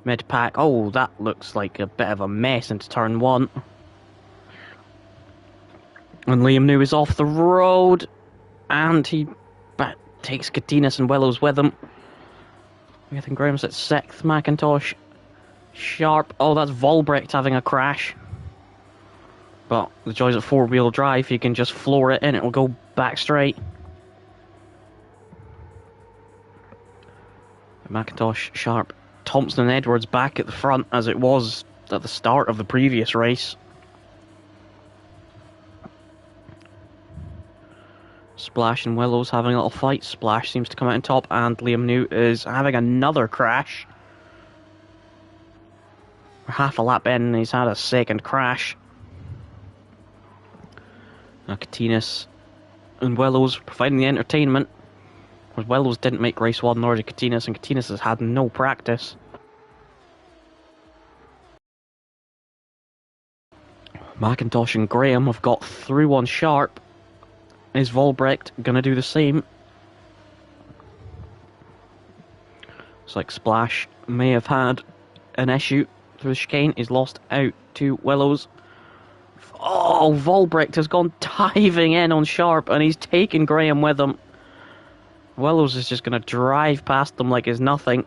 mid-pack. Oh, that looks like a bit of a mess into turn 1. And Liam New is off the road. And he takes Katinas and Willows with him. I think Graham's at 6th. McIntosh, Sharp. Oh, that's Volbrecht having a crash. But the joys of 4-wheel drive, you can just floor it in, it will go back straight. McIntosh, Sharp, Thompson and Edwards back at the front as it was at the start of the previous race. Splash and Willows having a little fight. Splash seems to come out on top, and Liam New is having another crash. We're half a lap in and he's had a second crash. Now Katinas and Willows providing the entertainment. Whereas Willows didn't make race 1, nor did Katinas, and Katinas has had no practice. McIntosh and Graham have got through on Sharp. Is Volbrecht going to do the same? It's like Splash may have had an issue through the chicane. He's lost out to Willows. Oh, Volbrecht has gone diving in on Sharp and he's taken Graham with him. Willows is just going to drive past them like it's nothing.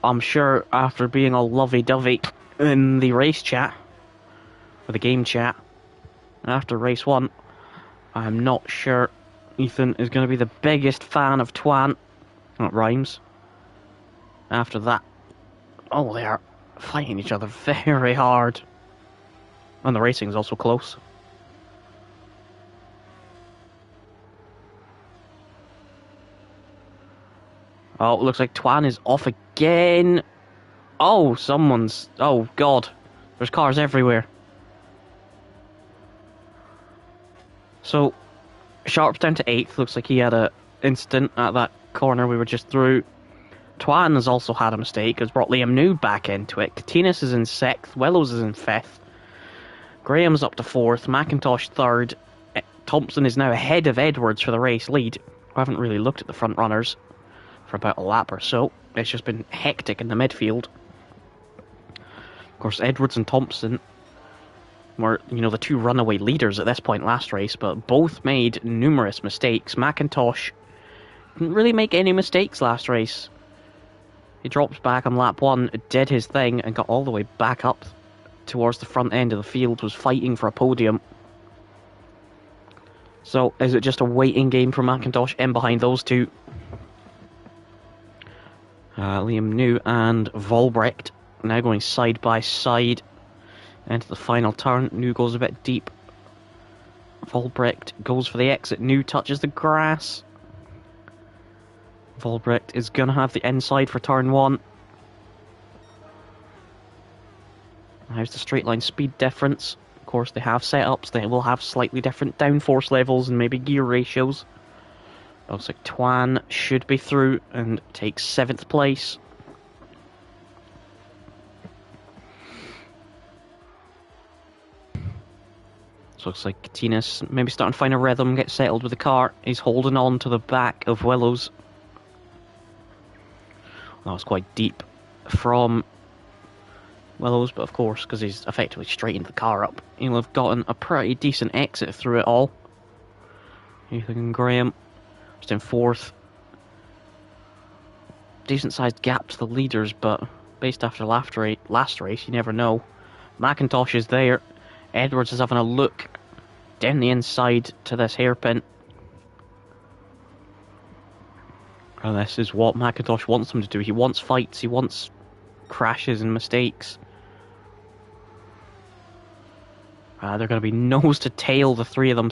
I'm sure after being all lovey-dovey in the race chat, or the game chat, after race 1, I'm not sure Ethan is going to be the biggest fan of Twan. That rhymes. After that, oh, they are fighting each other very hard. And the racing is also close. Oh, it looks like Twan is off again. Oh, someone's... Oh, God. There's cars everywhere. So, Sharp's down to 8th. Looks like he had an incident at that corner we were just through. Twan has also had a mistake. Has brought Liam New back into it. Katinas is in 6th. Willows is in 5th. Graham's up to 4th. McIntosh 3rd. Thompson is now ahead of Edwards for the race lead. I haven't really looked at the front runners for about a lap or so. It's just been hectic in the midfield. Of course, Edwards and Thompson were, the two runaway leaders at this point last race, but both made numerous mistakes. McIntosh didn't really make any mistakes last race. He dropped back on lap 1, did his thing, and got all the way back up towards the front end of the field, was fighting for a podium. So, is it just a waiting game for McIntosh in behind those two? Liam New and Volbrecht now going side by side into the final turn. New goes a bit deep. Volbrecht goes for the exit. New touches the grass. Volbrecht is going to have the inside for turn 1. How's the straight line speed difference? Of course, they have setups. They will have slightly different downforce levels and maybe gear ratios. Looks like Twan should be through and takes 7th place. So looks like Katinas maybe starting to find a rhythm, get settled with the car. He's holding on to the back of Willows. That was quite deep from Willows, but of course, because he's effectively straightened the car up, he'll have gotten a pretty decent exit through it all. Ethan Graham just in 4th. Decent sized gap to the leaders, but based after last race, you never know. McIntosh is there. Edwards is having a look down the inside to this hairpin. And this is what McIntosh wants him to do. He wants fights, he wants crashes and mistakes. They're going to be nose to tail, the three of them.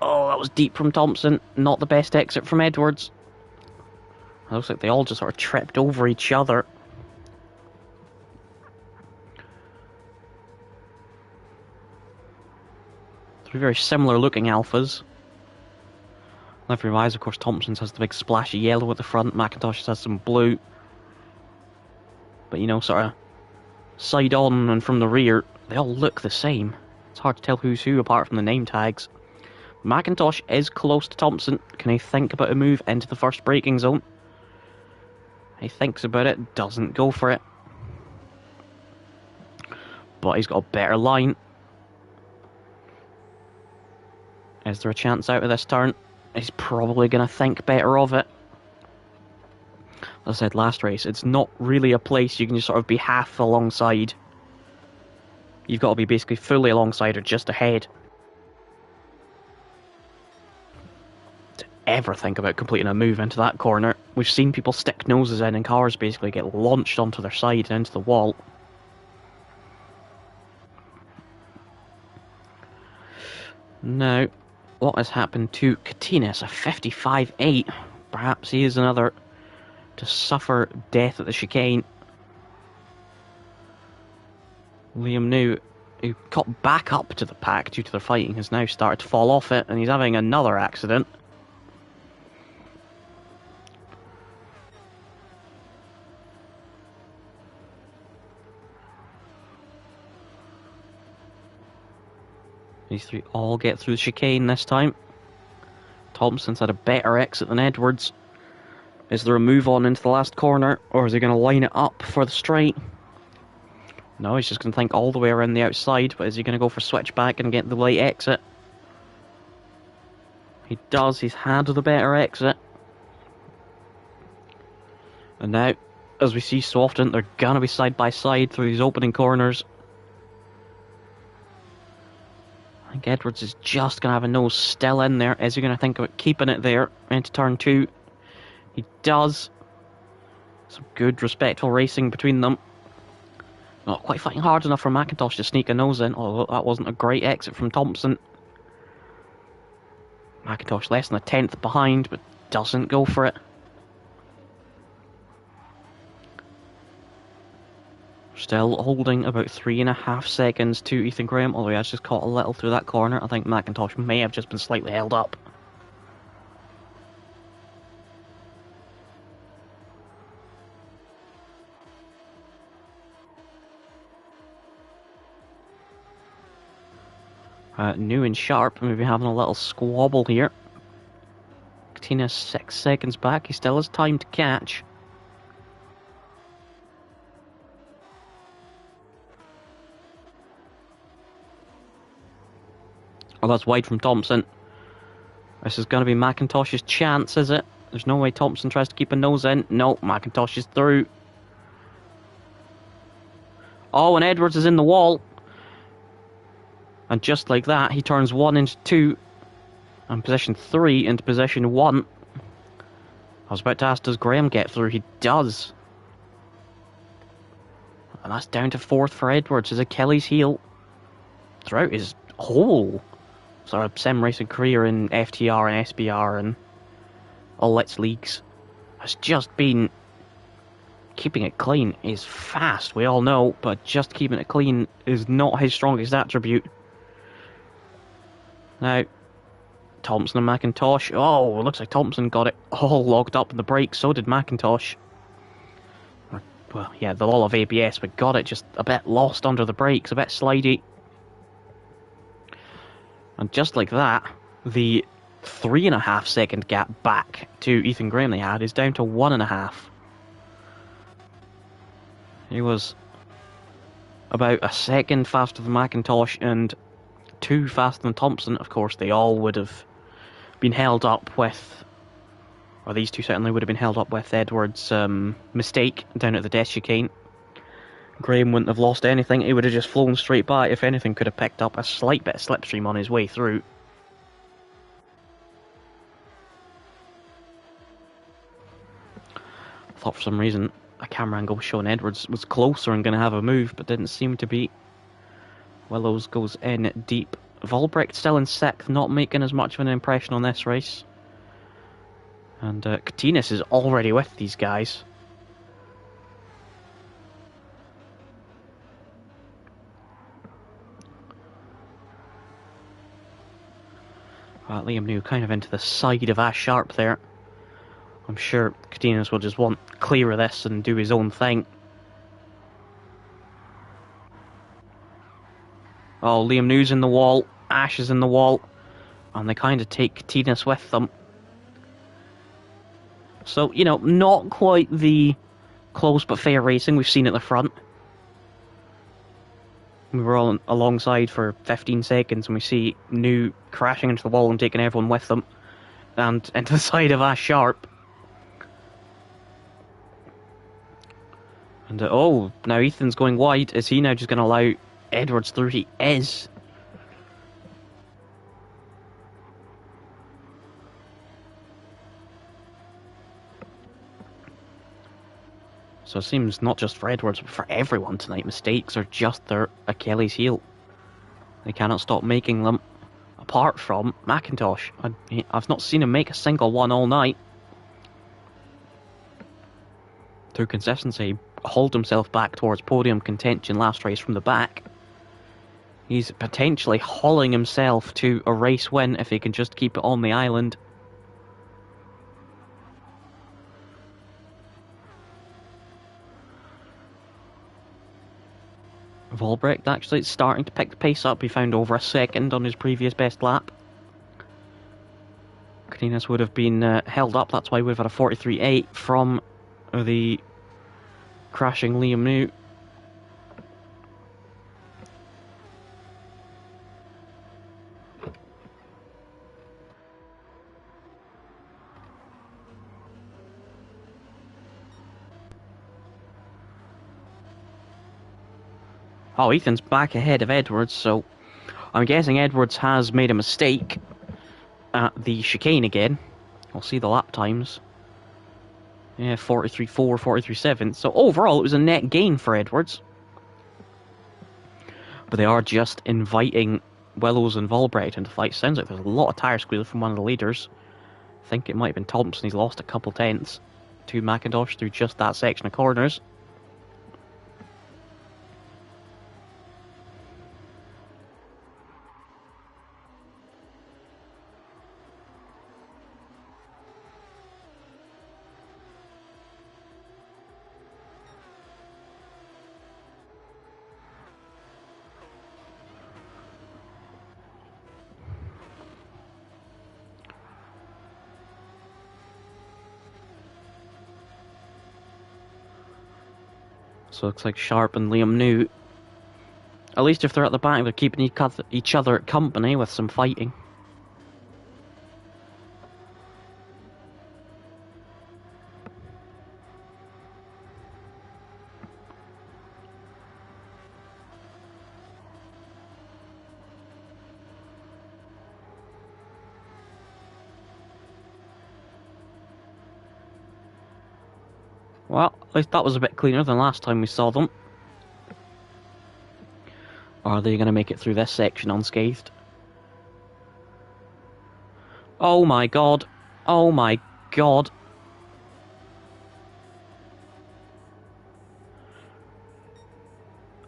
Oh, that was deep from Thompson. Not the best exit from Edwards. It looks like they all just sort of tripped over each other. Three very similar looking alphas. Livery-wise, of course, Thompson's has the big splashy yellow at the front. McIntosh's has some blue. But, sort of side on and from the rear, they all look the same. It's hard to tell who's who apart from the name tags. McIntosh is close to Thompson. Can he think about a move into the first braking zone? He thinks about it, doesn't go for it. But he's got a better line. Is there a chance out of this turn? He's probably going to think better of it. As I said last race, it's not really a place you can just sort of be half alongside. You've got to be basically fully alongside or just ahead to ever think about completing a move into that corner. We've seen people stick noses in and cars basically get launched onto their side and into the wall. Now, what has happened to Katinas? A 55.8. Perhaps he is another to suffer death at the chicane. Liam New, who got back up to the pack due to their fighting, has now started to fall off it, and he's having another accident. These three all get through the chicane this time. Thompson's had a better exit than Edwards. Is there a move on into the last corner, or is he going to line it up for the straight? No, he's just going to think all the way around the outside, but is he going to go for switchback and get the late exit? He does, he's had the better exit. And now, as we see so often, they're gonna be side by side through these opening corners. I think Edwards is just gonna have a nose still in there. Is he gonna think about keeping it there into turn 2? He does. Some good, respectful racing between them. Not quite fighting hard enough for McIntosh to sneak a nose in, although that wasn't a great exit from Thompson. McIntosh less than a tenth behind, but doesn't go for it. Still holding about 3.5 seconds to Ethan Graham, although he has just caught a little through that corner. I think McIntosh may have just been slightly held up. New and sharp, maybe having a little squabble here. Katina 6 seconds back, he still has time to catch. Oh, that's wide from Thompson. This is going to be McIntosh's chance, is it? There's no way Thompson tries to keep a nose in. No, McIntosh is through. Oh, and Edwards is in the wall. And just like that, he turns 1 into 2. And position 3 into position 1. I was about to ask, does Graham get through? He does. And that's down to 4th for Edwards. His Achilles heel throughout his whole sort of sim racing career in FTR and SBR and all its leagues has just been keeping it clean. Is fast, we all know, but just keeping it clean is not his strongest attribute. Now, Thompson and McIntosh. Oh, it looks like Thompson got it all logged up in the brakes. So did McIntosh. Well, yeah, the law of ABS, but got it just a bit lost under the brakes, a bit slidey. And just like that, the 3.5 second gap back to Ethan Graham they had is down to 1.5. He was about a second faster than McIntosh and 2 faster than Thompson. Of course, they all would have been held up with, or these two certainly would have been held up with Edwards' mistake down at the death chicane. Graham wouldn't have lost anything, he would have just flown straight by. If anything, could have picked up a slight bit of slipstream on his way through. I thought for some reason a camera angle showing Edwards was closer and going to have a move, but didn't seem to be. Willows goes in deep. Volbrecht still in 6th, not making as much of an impression on this race. And Katinas is already with these guys. Liam New kind of into the side of Ash Sharp there. I'm sure Katinas will just want clear of this and do his own thing. Oh, Liam New's in the wall, Ash is in the wall, and they kind of take Katinas with them. So, you know, not quite the close but fair racing we've seen at the front. We were all alongside for 15 seconds and we see New crashing into the wall and taking everyone with them. And into the side of Ash Sharp. And oh, now Ethan's going wide. Is he now just going to allow Edwards through? He is. So it seems not just for Edwards, but for everyone tonight, mistakes are just their Achilles heel. They cannot stop making them, apart from McIntosh. I've not seen him make a single one all night. Through consistency, he hauled himself back towards podium contention last race from the back. He's potentially hauling himself to a race win if he can just keep it on the island. Volbrecht actually starting to pick the pace up. He found over a second on his previous best lap. Katinas would have been held up. That's why we've had a 43.8 from the crashing Liam New. Oh, Ethan's back ahead of Edwards, so I'm guessing Edwards has made a mistake at the chicane again. We'll see the lap times. Yeah, 43.4, 43.7. So overall, it was a net gain for Edwards. But they are just inviting Willows and Volbrecht into the fight. Sounds like there's a lot of tyre squeal from one of the leaders. I think it might have been Thompson. He's lost a couple tenths to McIntosh through just that section of corners. So it looks like Sharp and Liam New, at least if they're at the back, they're keeping each other company with some fighting. Well, at least that was a bit cleaner than last time we saw them. Or are they going to make it through this section unscathed? Oh my god. Oh my god.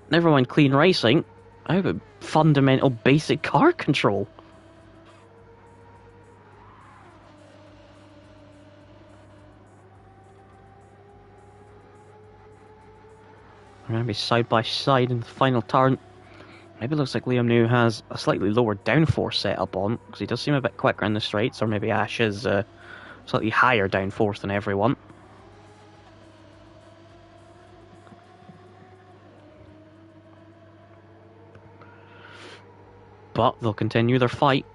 Never mind clean racing. How about fundamental basic car control? We're going to be side by side in the final turn. Maybe it looks like Liam New has a slightly lower downforce setup on, because he does seem a bit quicker in the straights, or maybe Ash is slightly higher downforce than everyone. But they'll continue their fight.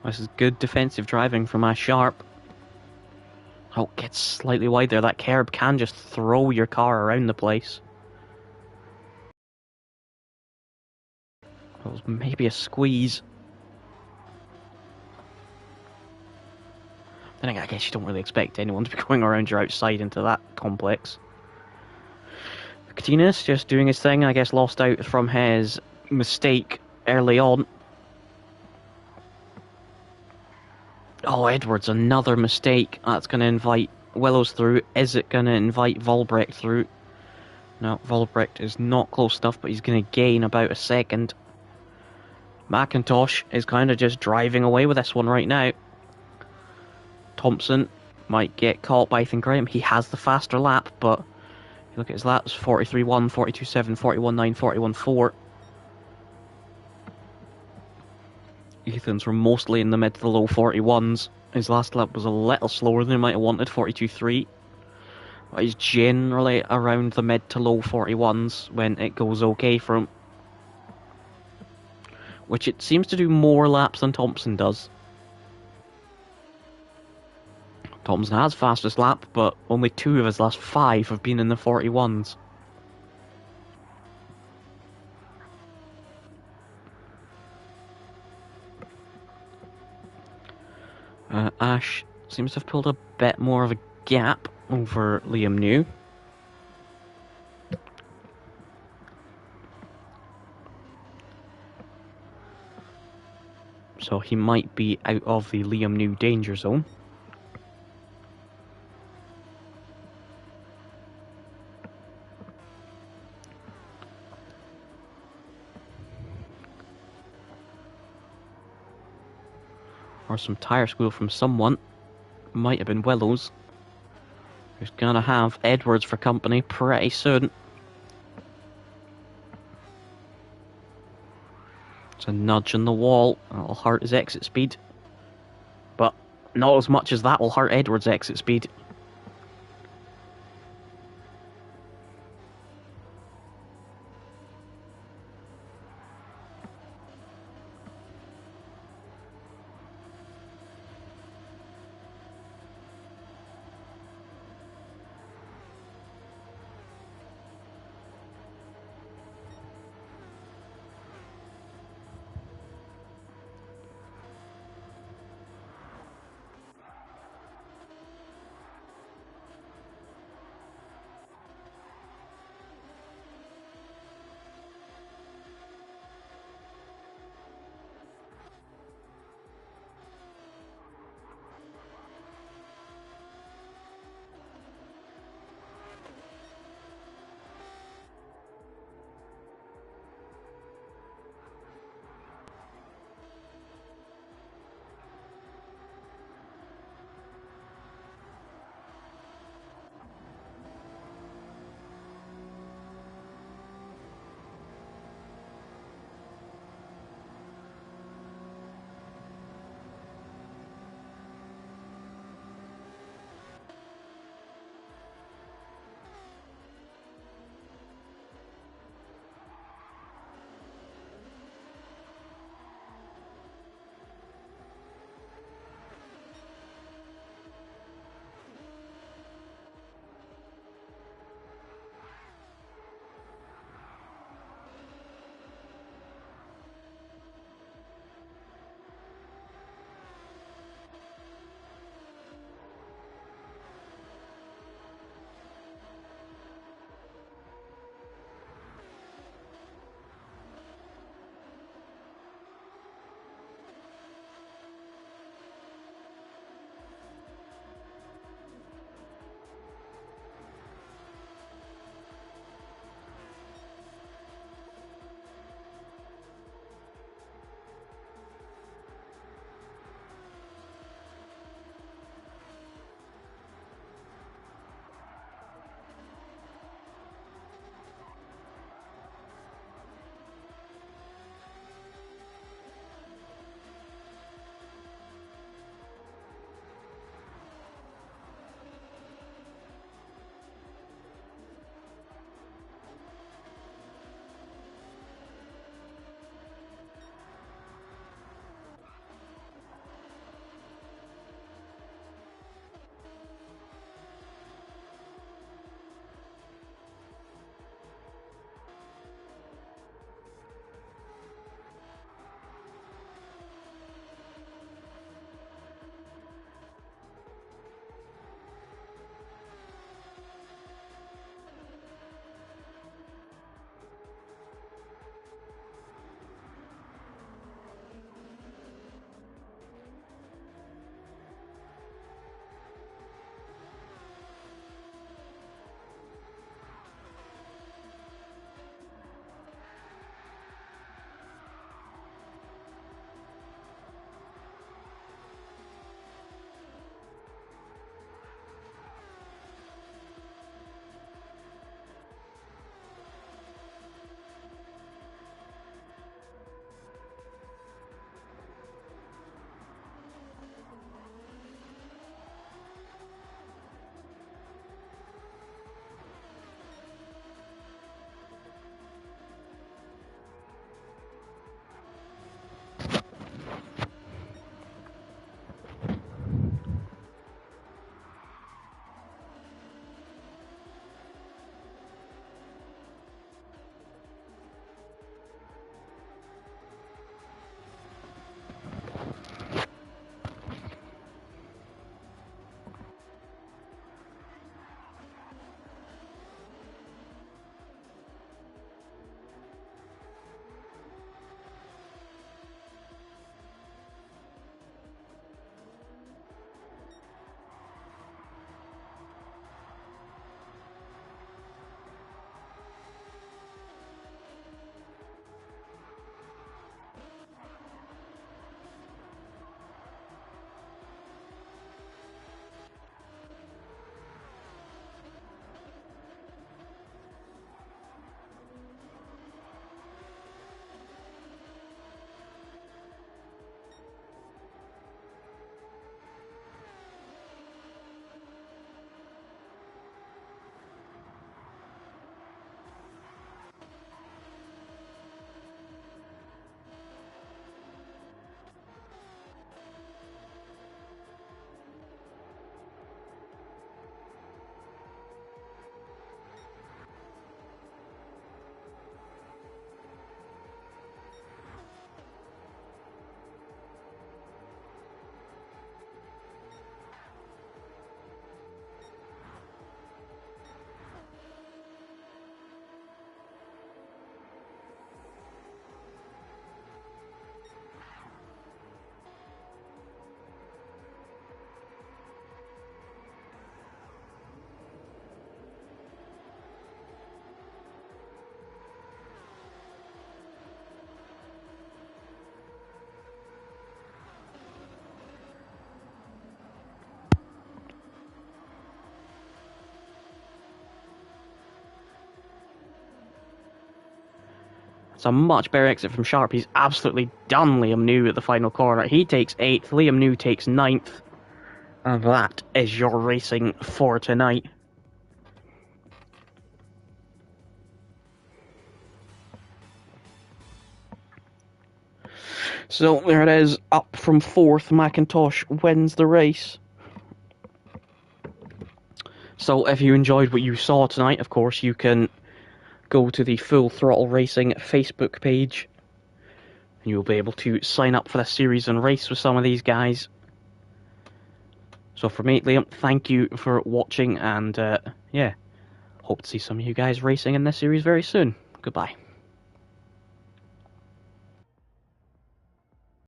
This is good defensive driving from Ash Sharp. Oh, gets slightly wide there. That curb can just throw your car around the place. It was maybe a squeeze. Then I guess you don't really expect anyone to be going around your outside into that complex. Katinas just doing his thing, I guess lost out from his mistake early on. Oh, Edwards, another mistake. That's going to invite Willows through. Is it going to invite Volbrecht through? No, Volbrecht is not close enough, but he's going to gain about a second. McIntosh is kind of just driving away with this one right now. Thompson might get caught by Ethan Graham. He has the faster lap, but if you look at his laps, 43.1, 42.7, 41.9, 41.4. Ethan's were mostly in the mid to the low 41s. His last lap was a little slower than he might have wanted, 42.3. But he's generally around the mid to low 41s when it goes okay for him. Which it seems to do more laps than Thompson does. Thompson has fastest lap, but only 2 of his last 5 have been in the 41s. Ash seems to have pulled a bit more of a gap over Liam New. So he might be out of the Liam New danger zone. Or some tyre squeal from someone. Might have been Willows. Who's gonna have Edwards for company pretty soon. It's a nudge on the wall. That'll hurt his exit speed. But not as much as that will hurt Edwards' exit speed. It's a much better exit from Sharp. He's absolutely done Liam New at the final corner. He takes 8th, Liam New takes 9th. And that is your racing for tonight. So there it is, up from 4th, McIntosh wins the race. So if you enjoyed what you saw tonight, of course, you can go to the Full Throttle Racing Facebook page. And you'll be able to sign up for the series and race with some of these guys. So for me, Liam, thank you for watching, and yeah, hope to see some of you guys racing in this series very soon. Goodbye.